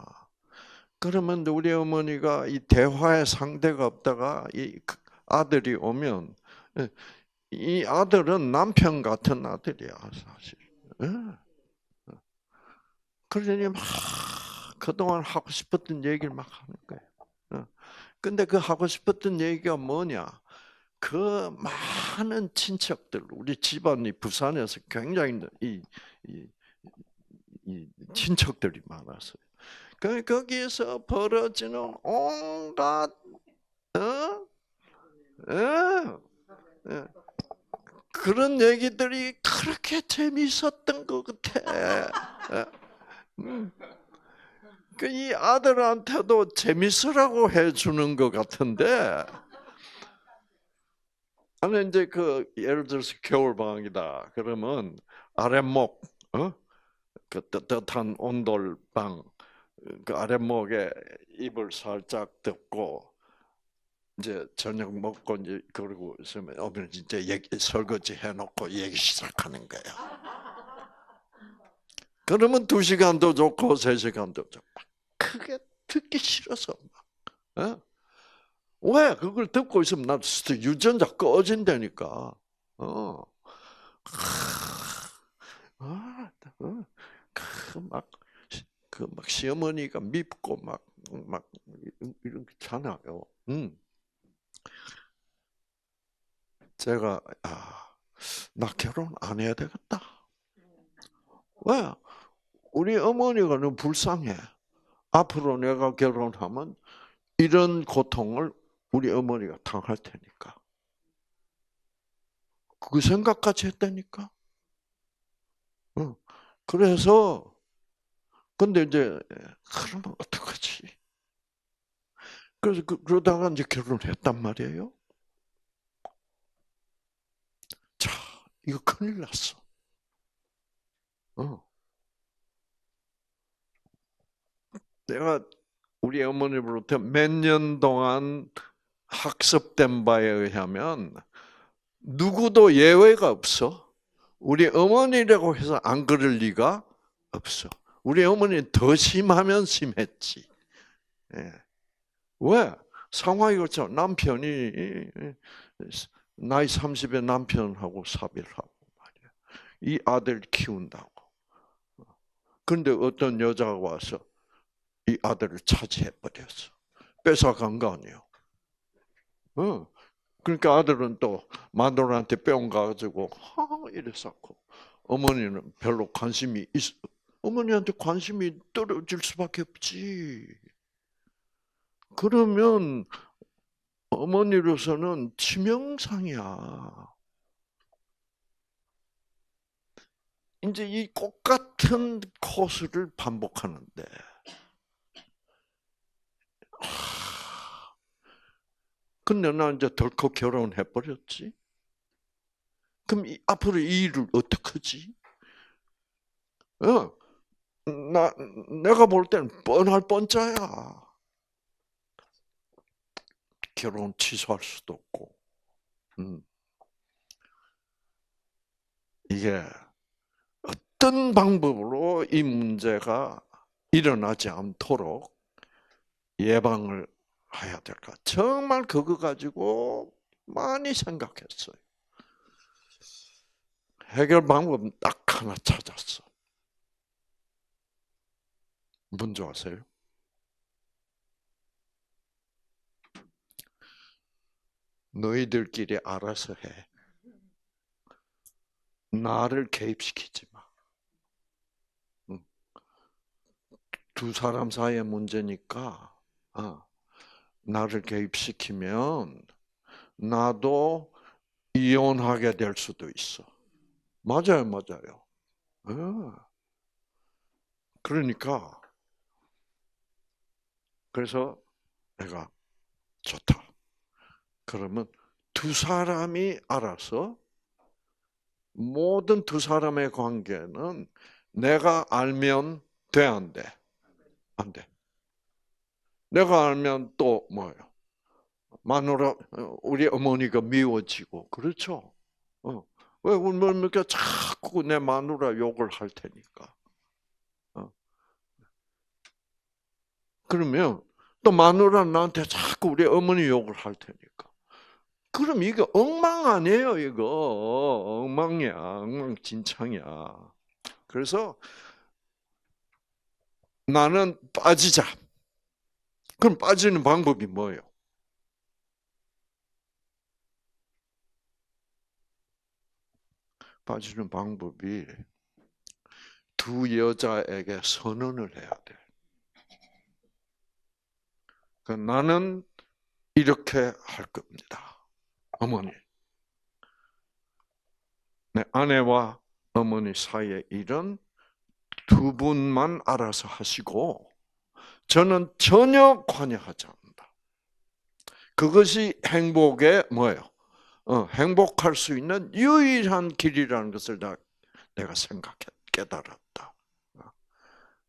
그러면 우리 어머니가 이 대화의 상대가 없다가 이 아들이 오면 이 아들은 남편 같은 아들이야 사실. 그러니 막 그동안 하고 싶었던 얘기를 막 하는 거예요. 근데 그 하고 싶었던 얘기가 뭐냐? 그 많은 친척들, 우리 집안이 부산에서 굉장히 이 친척들이 많았어요. 거기에서 벌어지는 온갖 그런 얘기들이 그렇게 재미있었던 것 같아. 이 아들한테도 재밌으라고 해주는 것 같은데, 아니 이제 그 예를 들어서 겨울 방학이다 그러면 아랫목, 그 따뜻한 온돌방 그 아랫목에 이불 살짝 덮고 이제 저녁 먹고 이제 그러고 있으면 어머니 진짜 설거지 해놓고 얘기 시작하는 거야. 그러면 2시간도 좋고 3시간도 좋고 그게 듣기 싫어서 막. 왜 그걸 듣고 있으면 나 유전자 꺼진다니까. 막 시어머니가 밉고 막 이렇잖아요. 제가 나 결혼 안 해야 되겠다. 왜? 우리 어머니가 너무 불쌍해. 앞으로 내가 결혼하면 이런 고통을 우리 어머니가 당할 테니까. 그 생각까지 했다니까. 그래서 근데 이제 그러면 어떡하지? 그래서 그러다가 이제 결혼했단 말이에요. 자, 이거 큰일 났어. 내가 우리 어머니로부터 몇 년 동안 학습된 바에 의하면 누구도 예외가 없어. 우리 어머니라고 해서 안 그럴 리가 없어. 우리 어머니는 더 심하면 심했지. 왜? 상황이 그렇죠. 남편이 나이 30에 남편하고 사별을 하고 말이야. 이 아들 키운다고. 그런데 어떤 여자가 와서 이 아들을 차지해 버렸어. 뺏어간 거 아니에요. 그러니까 아들은 또 마누라한테 뿅가가지고 이랬었고 어머니는 별로 관심이 어머니한테 관심이 떨어질 수밖에 없지. 그러면 어머니로서는 치명상이야. 이제 이 똑같은 코스를 반복하는데 근데 나 이제 덜컥 결혼해 버렸지. 그럼 앞으로 이 일을 어떻게 하지? 내가 볼 때는 뻔할 뻔짜야. 결혼 취소할 수도 없고. 이게 어떤 방법으로 이 문제가 일어나지 않도록 예방을 해야 될까? 정말 그거 가지고 많이 생각했어요. 해결 방법은 딱 하나 찾았어. 뭔지 아세요? 너희들끼리 알아서 해. 나를 개입시키지 마. 두 사람 사이의 문제니까 나를 개입시키면 나도 이혼하게 될 수도 있어. 맞아요, 맞아요. 그러니까 그래서 내가 좋다. 그러면 두 사람이 알아서 모든 두 사람의 관계는 내가 알면 돼, 안 돼? 안 돼. 내가 알면 또 뭐예요? 마누라, 우리 어머니가 미워지고, 그렇죠? 왜 울면니까 자꾸 내 마누라 욕을 할 테니까. 그러면 또 마누라 나한테 자꾸 우리 어머니 욕을 할 테니까. 그럼 이거 엉망 아니에요, 이거. 엉망이야, 엉망진창이야. 그래서 나는 빠지자. 그럼 빠지는 방법이 뭐예요? 빠지는 방법이 두 여자에게 선언을 해야 돼. 나는 이렇게 할 겁니다. 어머니, 내 아내와 어머니 사이의 일은 두 분만 알아서 하시고 저는 전혀 관여하지 않는다. 그것이 행복의 뭐예요? 행복할 수 있는 유일한 길이라는 것을 내가 깨달았다.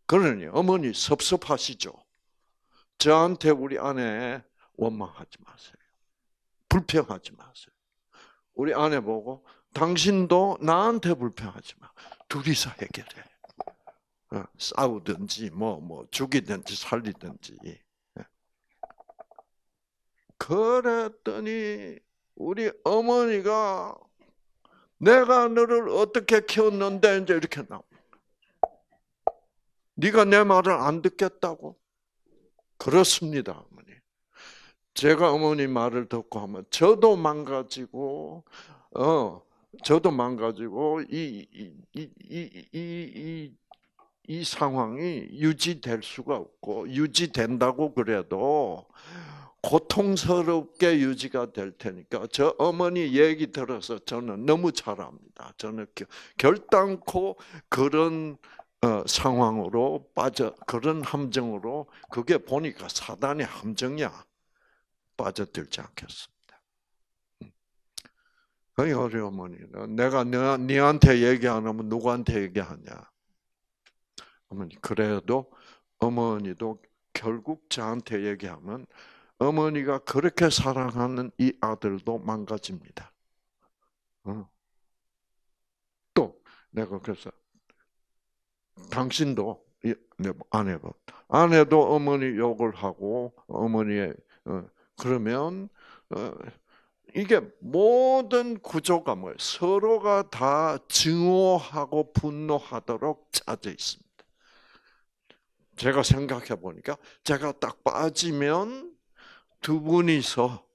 그러니 어머니 섭섭하시죠? 저한테 우리 아내 원망하지 마세요. 불평하지 마세요. 우리 아내 보고 당신도 나한테 불평하지 마. 둘이서 해결해. 싸우든지 뭐 죽이든지 살리든지. 그랬더니 우리 어머니가 내가 너를 어떻게 키웠는데 이제 이렇게 나옵니다. 네가 내 말을 안 듣겠다고? 그렇습니다, 어머니. 제가 어머니 말을 듣고 하면 저도 망가지고, 이 상황이 유지될 수가 없고, 유지된다고 그래도 고통스럽게 유지가 될 테니까, 저 어머니 얘기 들어서 저는 너무 잘 압니다. 저는 결단코 그런 상황으로 그런 함정으로, 그게 보니까 사단의 함정이야. 빠져들지 않겠습니다. 그게 우리 어머니, 내가 너한테 얘기 안 하면 누구한테 얘기하냐? 어머니, 그래도 어머니도 결국 저한테 얘기하면 어머니가 그렇게 사랑하는 이 아들도 망가집니다. 또 내가 그래서 당신도 아내도 어머니 욕을 하고 어머니의 그러면 이게 모든 구조가 뭐예요? 서로가 다 증오하고 분노하도록 짜져 있습니다. 제가 생각해 보니까 제가 딱 빠지면 두 분이서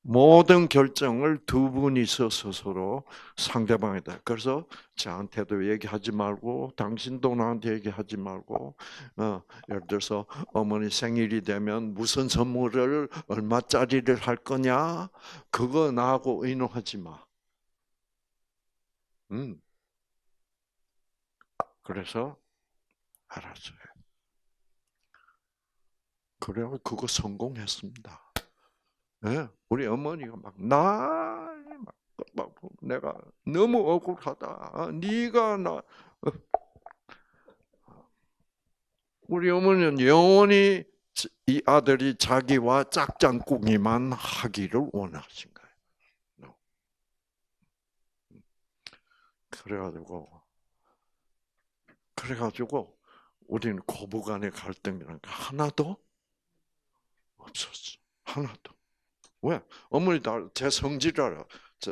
모든 결정을 두 분이서 스스로 상대방에다. 그래서 저한테도 얘기하지 말고 당신도 나한테 얘기하지 말고 예를 들어서 어머니 생일이 되면 무슨 선물을 얼마짜리를 할 거냐? 그거 나하고 의논하지 마. 그래서 알았어요. 그래서 그거 성공했습니다. 예, 우리 어머니가 막 내가 너무 억울하다. 네가 나 우리 어머니는 영원히 이 아들이 자기와 짝짝꿍이만 하기를 원하신 거예요. 그래가지고 우리는 고부간의 갈등이라는 게 하나도 없었어. 하나도. 왜? 어머니 다 제 성질 알아.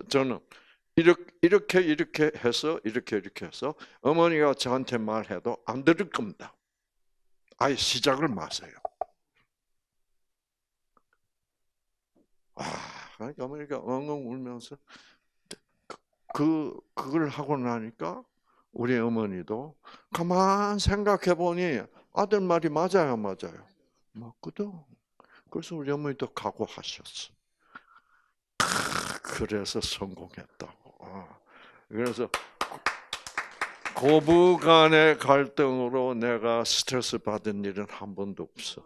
저는 이렇게 해서 이렇게 해서 어머니가 저한테 말해도 안 들을 겁니다. 아예 시작을 마세요. 그러니까 어머니가 엉엉 울면서 그걸 하고 나니까 우리 어머니도 가만 생각해 보니 아들 말이 맞아요. 맞거든. 그래서 우리 어머니도 각오하셨어. 그래서 성공했다고. 그래서 고부간의 갈등으로 내가 스트레스 받은 일은 한 번도 없어.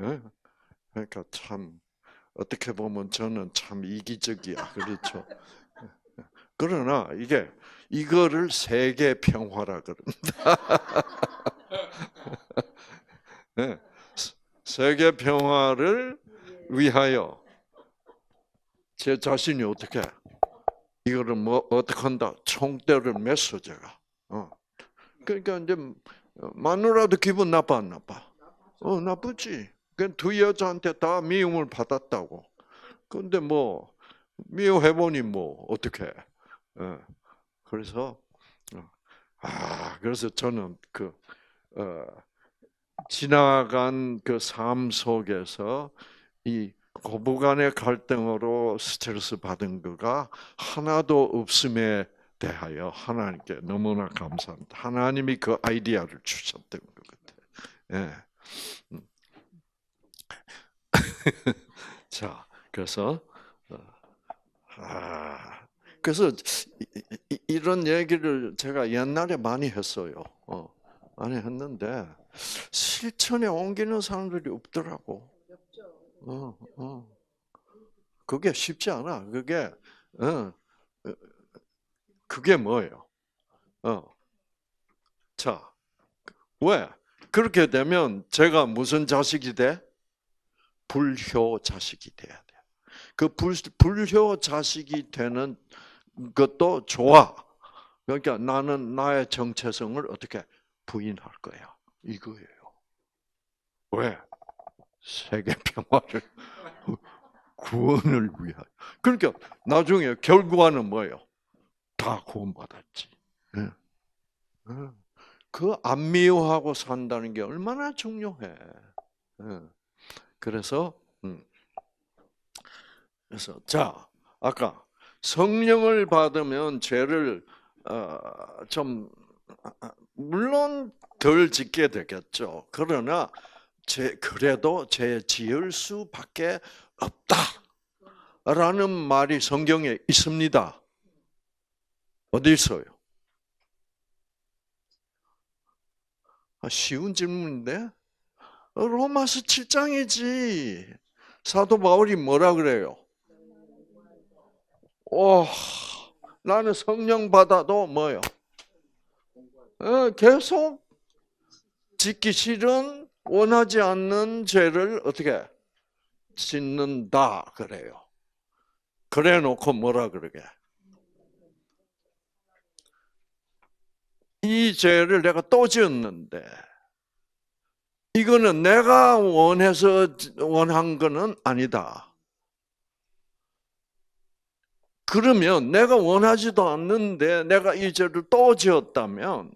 예? 그러니까 참 어떻게 보면 저는 참 이기적이야. 그렇죠? 그러나 이거를 세계 평화라 그런다. 네. 세계 평화를 위하여 제 자신이 어떻게 이거를 어떻게 한다? 총대를 맸어 제가. 그러니까 이제 마누라도 기분 나빠 안 나빠? 나쁘지. 그 두 여자한테 다 미움을 받았다고. 근데 뭐 미워해보니 뭐 어떻게? 그래서 그래서 저는 지나간 그 삶 속에서 이 고부간의 갈등으로 스트레스 받은 거가 하나도 없음에 대하여 하나님께 너무나 감사합니다. 하나님이 그 아이디어를 주셨던 것 같아요. 예. 자, 그래서 이런 얘기를 제가 옛날에 많이 했어요. 많이 했는데 실천에 옮기는 사람들이 없더라고. 그게 쉽지 않아. 그게 뭐예요? 자, 왜? 그렇게 되면 제가 무슨 자식이 돼? 불효 자식이 돼야 돼. 그 불효 자식이 되는 것도 좋아. 그러니까 나는 나의 정체성을 어떻게 부인할 거야. 이거예요. 왜? 세계 평화를 구원을 위하여. 그러니까 나중에 결과는 뭐예요? 다 구원받았지. 그 안 미워하고 산다는 게 얼마나 중요해. 그래서 자 아까 성령을 받으면 죄를 좀 물론 덜 짓게 되겠죠. 그러나 그래도 죄 지을 수밖에 없다라는 말이 성경에 있습니다. 어디 있어요? 쉬운 질문인데 로마서 7장이지. 사도 바울이 뭐라 그래요? 나는 성령 받아도 뭐요? 계속 짓기 싫은 원하지 않는 죄를 어떻게 짓는다 그래요. 그래 놓고 뭐라 그러게? 이 죄를 내가 또 지었는데 이거는 내가 원한 거는 아니다. 그러면 내가 원하지도 않는데 내가 이 죄를 또 지었다면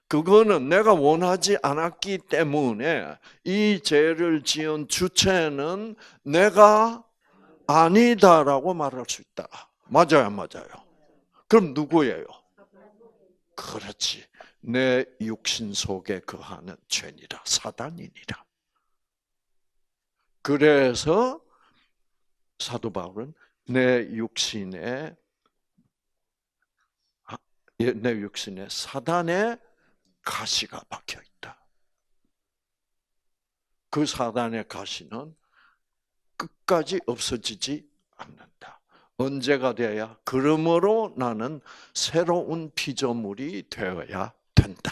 그거는 내가 원하지 않았기 때문에 이 죄를 지은 주체는 내가 아니다라고 말할 수 있다. 맞아요, 맞아요. 그럼 누구예요? 그렇지. 내 육신 속에 거하는 죄니라, 사단이니라. 그래서 사도 바울은 내 육신에 사단의 가시가 박혀 있다. 그 사단의 가시는 끝까지 없어지지 않는다. 언제가 돼야? 그러므로 나는 새로운 피조물이 되어야 된다.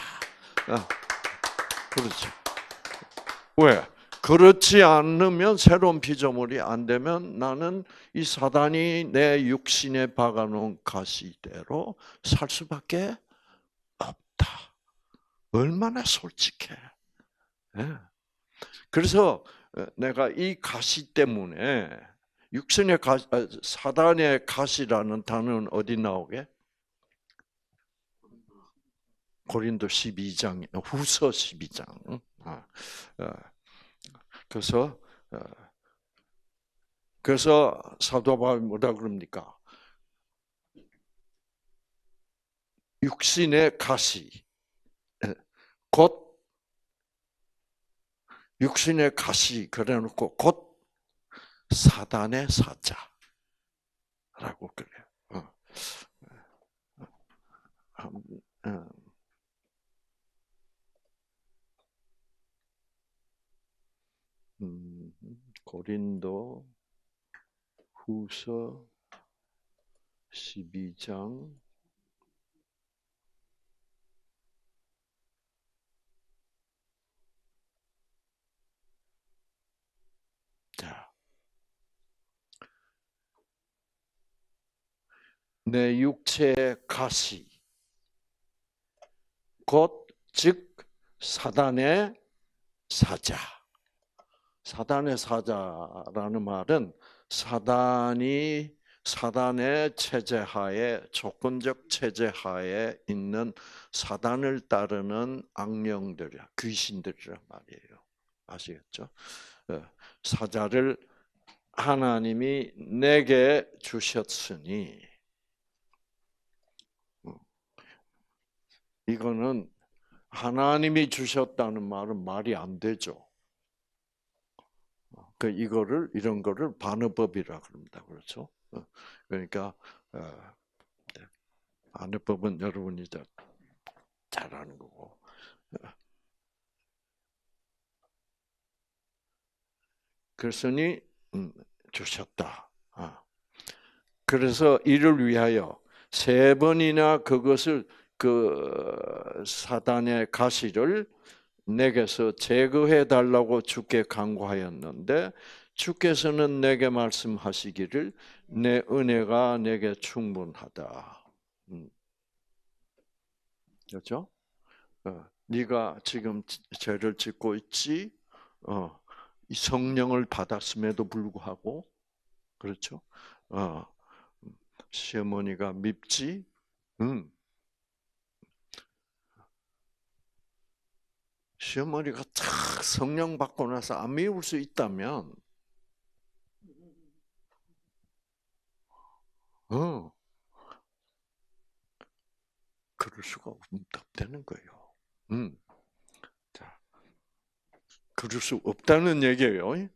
그렇죠. 왜? 그렇지 않으면 새로운 피조물이 안 되면 나는 이 사단이 내 육신에 박아놓은 가시대로 살 수밖에 없다. 얼마나 솔직해. 예. 그래서 내가 이 가시 때문에 육신의 가시, 사단의 가시라는 단어는 어디 나오게? 고린도 12장, 후서 12장. 그래서 사도 바울이 뭐라 그럽니까? 육신의 가시, 곧 육신의 가시 그래놓고 곧 사단의 사자라고 그래요. 고린도 후서 12장 자, 내 육체의 가시 곧 즉 사단의 사자. 사단의 사자라는 말은 사단의 체제하에 조건적 체제하에 있는 사단을 따르는 악령들이야, 귀신들이란 말이에요. 아시겠죠? 사자를 하나님이 내게 주셨으니 이거는 하나님이 주셨다는 말은 말이 안 되죠. 이런 거를 반어법이라 그럽니다. 그렇죠? 그러니까 반어법은 여러분이 잘 아는 거고. 그랬으니 주셨다. 그래서 이를 위하여 3번이나 그것을 그 사단의 가시를 내게서 제거해 달라고 주께 간구하였는데 주께서는 내게 말씀하시기를 내 은혜가 내게 충분하다. 그렇죠? 네가 지금 죄를 짓고 있지. 이 성령을 받았음에도 불구하고 그렇죠? 시어머니가 밉지. 시어머니가 탁 성령 받고 나서 안 미울 수 있다면, 그럴 수가 없다는 거예요. 자, 그럴 수 없다는 얘기예요.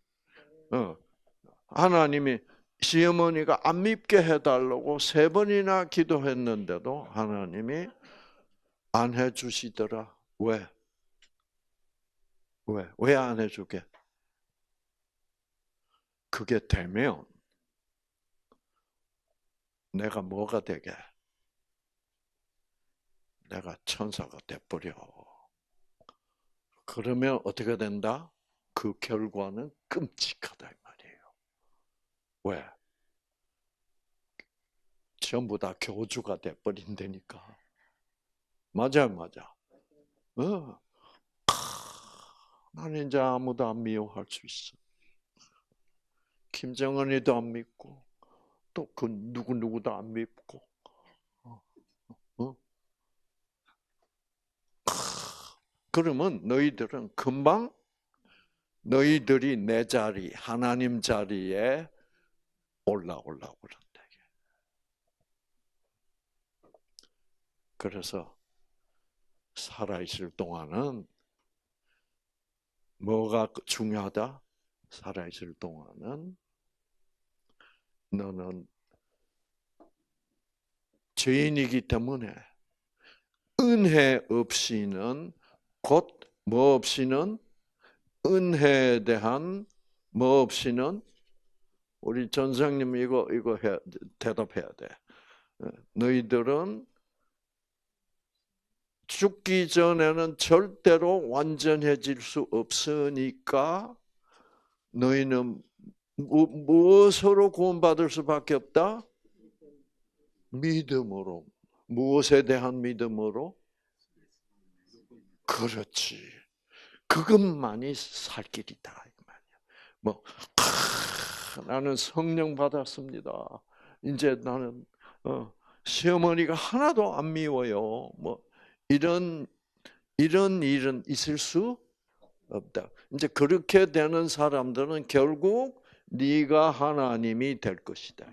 하나님이 시어머니가 안 밉게 해달라고 3번이나 기도했는데도 하나님이 안 해주시더라. 왜? 왜 안 해주게? 그게 되면 내가 뭐가 되게? 내가 천사가 돼버려. 그러면 어떻게 된다? 그 결과는 끔찍하다 이 말이에요. 왜? 전부 다 교주가 돼버린다니까. 맞아. 나는 이제 아무도 안 미워할 수 있어. 김정은이도 안 믿고, 또 그 누구도 안 믿고. 그러면 너희들은 금방 너희들이 내 자리, 하나님 자리에 올라오려고 그런다. 그래서 살아있을 동안은 뭐가 중요하다? 살아있을 동안은 너는 죄인이기 때문에 은혜 없이는 곧 뭐 없이는 은혜에 대한 뭐 없이는 우리 전생님 이거 대답해야 돼. 너희들은 죽기 전에는 절대로 완전해질 수 없으니까 너희는 무엇으로 구원받을 수밖에 없다? 믿음으로. 무엇에 대한 믿음으로? 그렇지. 그것만이 살 길이다 이 말이야. 뭐 나는 성령 받았습니다. 이제 나는 시어머니가 하나도 안 미워요. 뭐 이런 일은 있을 수 없다. 이제 그렇게 되는 사람들은 결국 네가 하나님이 될 것이다.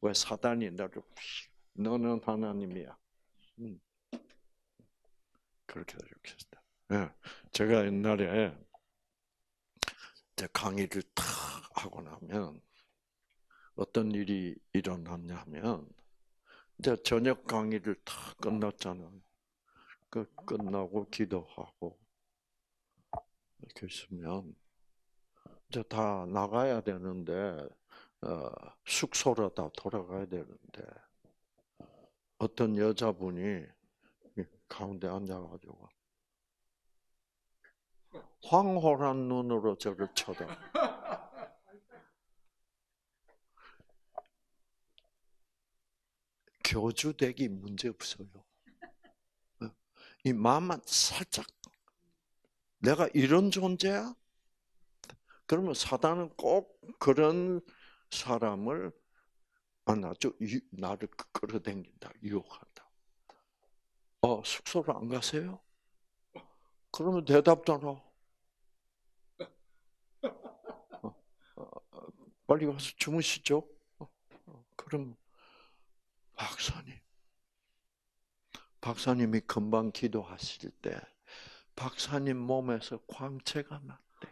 왜 사단이 너를 너는 하나님이야. 그렇게 되겠다. 예, 제가 옛날에 이제 강의를 탁 하고 나면 어떤 일이 일어났냐면 이제 저녁 강의를 탁 끝났잖아요. 끝나고 기도하고 이렇게 있으면 이제 다 나가야 되는데 숙소로 다 돌아가야 되는데 어떤 여자분이 가운데 앉아가지고 황홀한 눈으로 저를 쳐다. 교주되기 문제 없어요. 이 마음만 살짝 내가 이런 존재야? 그러면 사단은 꼭 그런 사람을 나를 끌어당긴다, 유혹한다. 숙소로 안 가세요? 그러면 대답도 안 하고. 빨리 가서 주무시죠. 그럼 박사님이 금방 기도하실 때 박사님 몸에서 광채가 났대.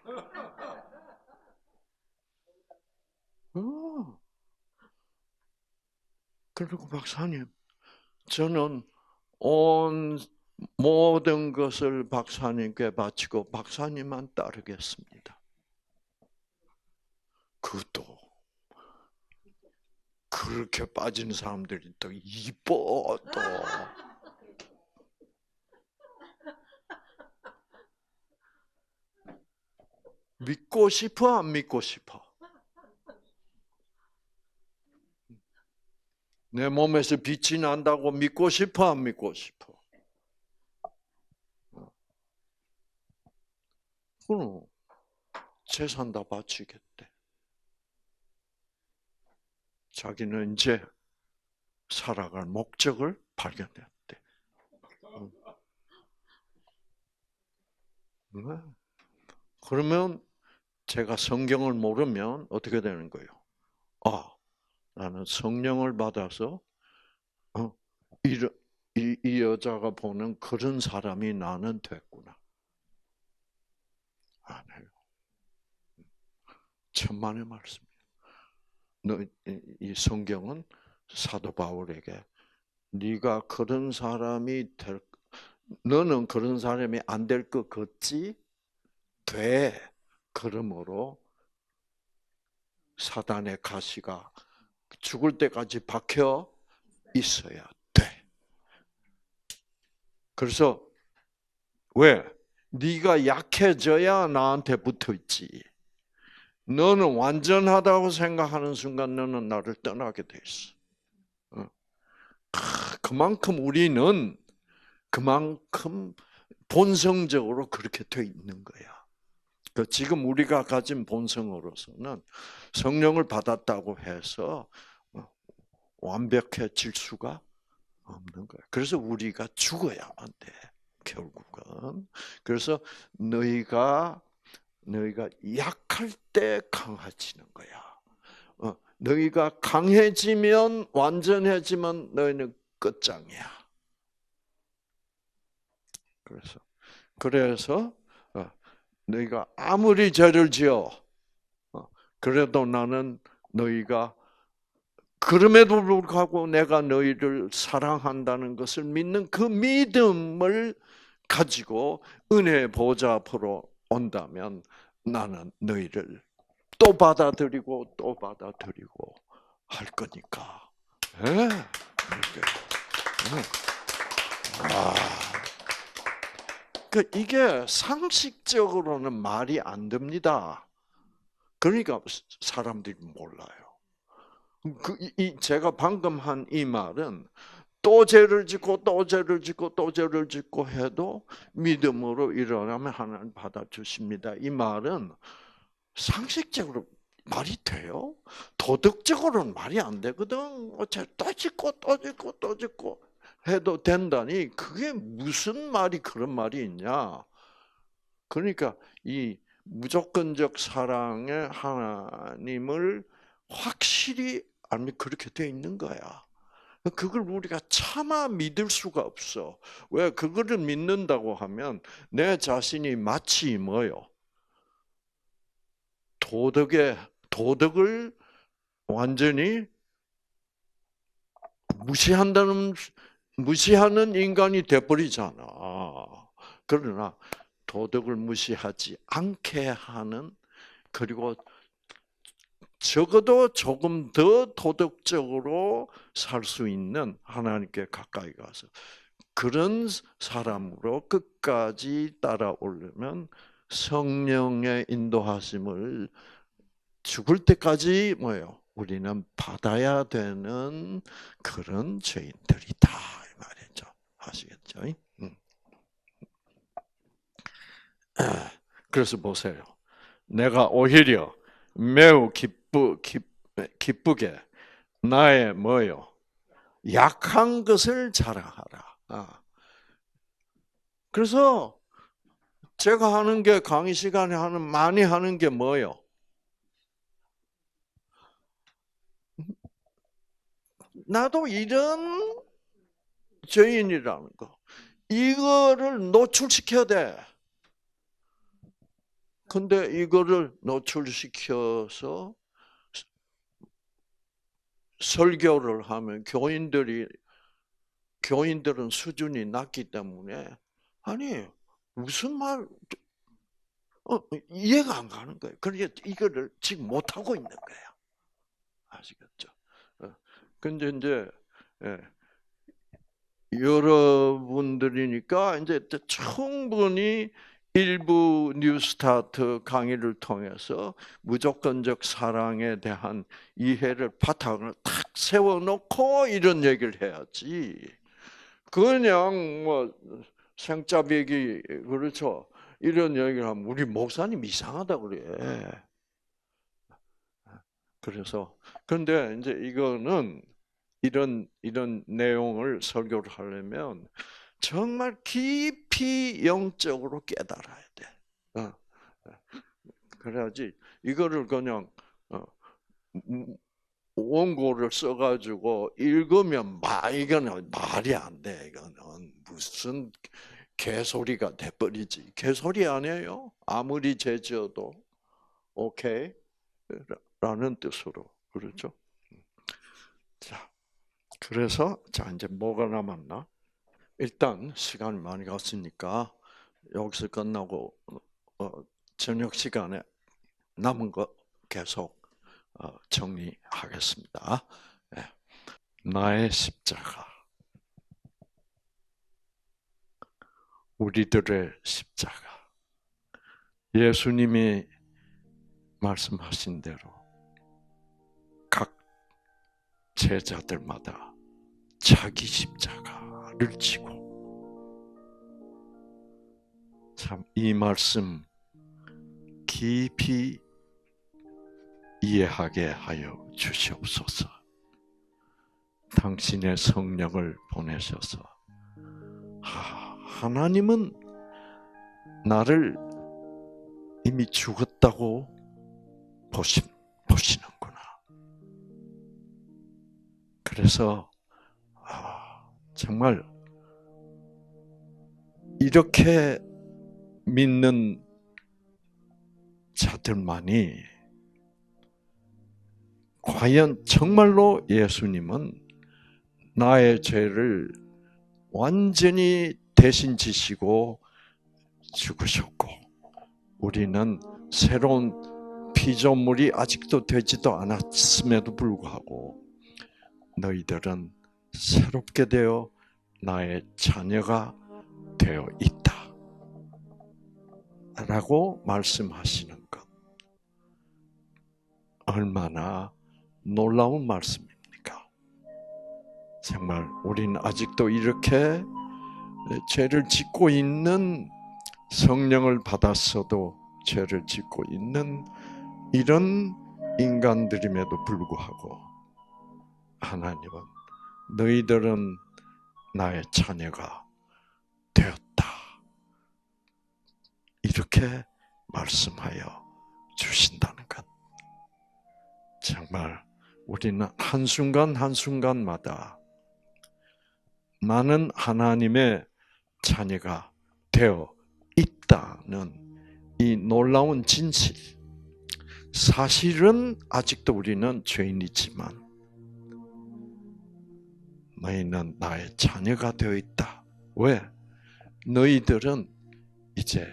그리고 박사님, 저는 온 모든 것을 박사님께 바치고 박사님만 따르겠습니다. 그것도 그렇게 빠진 사람들이 또 이뻐 또. 믿고 싶어 안 믿고 싶어? 내 몸에서 빛이 난다고 믿고 싶어 안 믿고 싶어? 그럼 재산 다 바치겠대. 자기는 이제 살아갈 목적을 발견했대. 그러면 제가 성경을 모르면 어떻게 되는 거예요? 나는 성령을 받아서 이 여자가 보는 그런 사람이 나는 됐구나. 아니에요. 천만의 말씀이에요. 이 성경은 사도 바울에게 네가 그런 사람이 너는 그런 사람이 안 될 것 같지? 돼. 그러므로 사단의 가시가 죽을 때까지 박혀 있어야 돼. 그래서 왜? 네가 약해져야 나한테 붙어 있지. 너는 완전하다고 생각하는 순간 너는 나를 떠나게 돼 있어. 그만큼 우리는 그만큼 본성적으로 그렇게 돼 있는 거야. 지금 우리가 가진 본성으로서는 성령을 받았다고 해서 완벽해질 수가 없는 거야. 그래서 우리가 죽어야만 돼, 결국은. 그래서 너희가 약할 때 강해지는 거야. 너희가 강해지면 완전해지면 너희는 끝장이야. 그래서 너희가 아무리 죄를 지어 그래도 나는 너희가 그럼에도 불구하고 내가 너희를 사랑한다는 것을 믿는 그 믿음을 가지고 은혜의 보좌 앞으로 온다면 나는 너희를 또 받아들이고 또 받아들이고 할 거니까. 예. 이렇게. 이게 상식적으로는 말이 안 됩니다. 그러니까 사람들이 몰라요. 제가 방금 한 이 말은 또 죄를 짓고 또 죄를 짓고 또 죄를 짓고 해도 믿음으로 일어나면 하나님 받아주십니다. 이 말은 상식적으로 말이 돼요? 도덕적으로는 말이 안 되거든. 또 짓고 또 짓고 또 짓고 해도 된다니 그게 무슨 말이 그런 말이 있냐. 그러니까 이 무조건적 사랑의 하나님을 확실히 알면 그렇게 돼 있는 거야. 그걸 우리가 차마 믿을 수가 없어. 왜? 그거를 믿는다고 하면 내 자신이 마치 뭐요? 도덕을 완전히 무시하는 인간이 돼버리잖아. 그러나 도덕을 무시하지 않게 하는, 그리고 적어도 조금 더 도덕적으로 살 수 있는 하나님께 가까이 가서 그런 사람으로 끝까지 따라오려면 성령의 인도하심을 죽을 때까지 뭐예요? 우리는 받아야 되는 그런 죄인들이다 이 말이죠. 아시겠죠? 그래서 보세요. 내가 오히려 매우 기쁘게 나의 뭐요? 약한 것을 자랑하라. 그래서 제가 하는 게 강의 시간에 많이 하는 게 뭐요? 나도 이런 죄인이라는 거. 이거를 노출시켜야 돼. 근데 이거를 노출시켜서 설교를 하면 교인들은 수준이 낮기 때문에 아니 무슨 말 이해가 안 가는 거예요. 그러니까 이거를 지금 못 하고 있는 거예요. 아시겠죠? 근데 이제 여러분들이니까 이제 충분히 일부 뉴스타트 강의를 통해서 무조건적 사랑에 대한 이해를 바탕을 탁 세워놓고 이런 얘기를 해야지. 그냥 뭐 생짜배기 그렇죠. 이런 얘기를 하면 우리 목사님 이상하다 그래. 그래서 근데 이제 이거는 이런 내용을 설교를 하려면 정말 깊이 영적으로 깨달아야 돼. 그래야지 이거를 그냥 원고를 써가지고 읽으면 이거는 말이 안 돼. 이거는 무슨 개소리가 돼버리지. 개소리 아니에요. 아무리 죄지어도 오케이 라는 뜻으로 그렇죠. 자, 그래서 이제 뭐가 남았나? 일단 시간이 많이 갔으니까 여기서 끝나고 저녁 시간에 남은 거 계속 정리하겠습니다. 나의 십자가, 우리들의 십자가. 예수님이 말씀하신 대로 각 제자들마다 자기 십자가를 지고, 참 이 말씀 깊이 이해하게 하여 주시옵소서. 당신의 성령을 보내셔서 하나님은 나를 이미 죽었다고 보시는구나. 그래서 정말 이렇게 믿는 자들만이 과연 정말로 예수님은 나의 죄를 완전히 대신 지시고 죽으셨고 우리는 새로운 피조물이 아직도 되지도 않았음에도 불구하고 너희들은 새롭게 되어 나의 자녀가 되어 있다 라고 말씀하시는 것, 얼마나 놀라운 말씀입니까? 정말 우리는 아직도 이렇게 죄를 짓고 있는, 성령을 받았어도 죄를 짓고 있는 이런 인간들임에도 불구하고 하나님은 너희들은 나의 자녀가 되었다 이렇게 말씀하여 주신다는 것. 정말 우리는 한순간 한순간마다 나는 하나님의 자녀가 되어 있다는 이 놀라운 진실. 사실은 아직도 우리는 죄인이지만 너희는 나의 자녀가 되어 있다. 왜? 너희들은 이제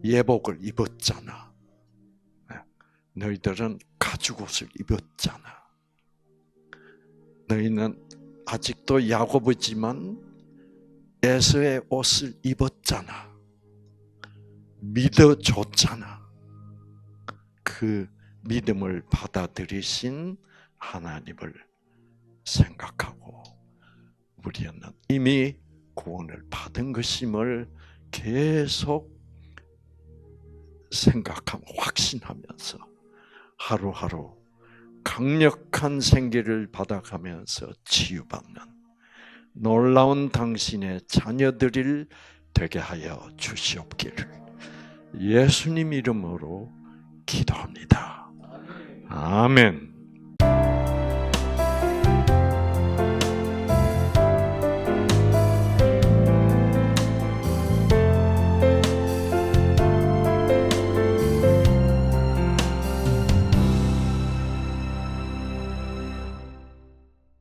예복을 입었잖아. 너희들은 가죽옷을 입었잖아. 너희는 아직도 야고보지만 에서의 옷을 입었잖아. 믿어줬잖아. 그 믿음을 받아들이신 하나님을 생각하고 우리는 이미 구원을 받은 것임을 계속 생각하고 확신하면서 하루하루 강력한 생기를 받아가면서 치유받는 놀라운 당신의 자녀들을 되게 하여 주시옵기를 예수님 이름으로 기도합니다. 아멘.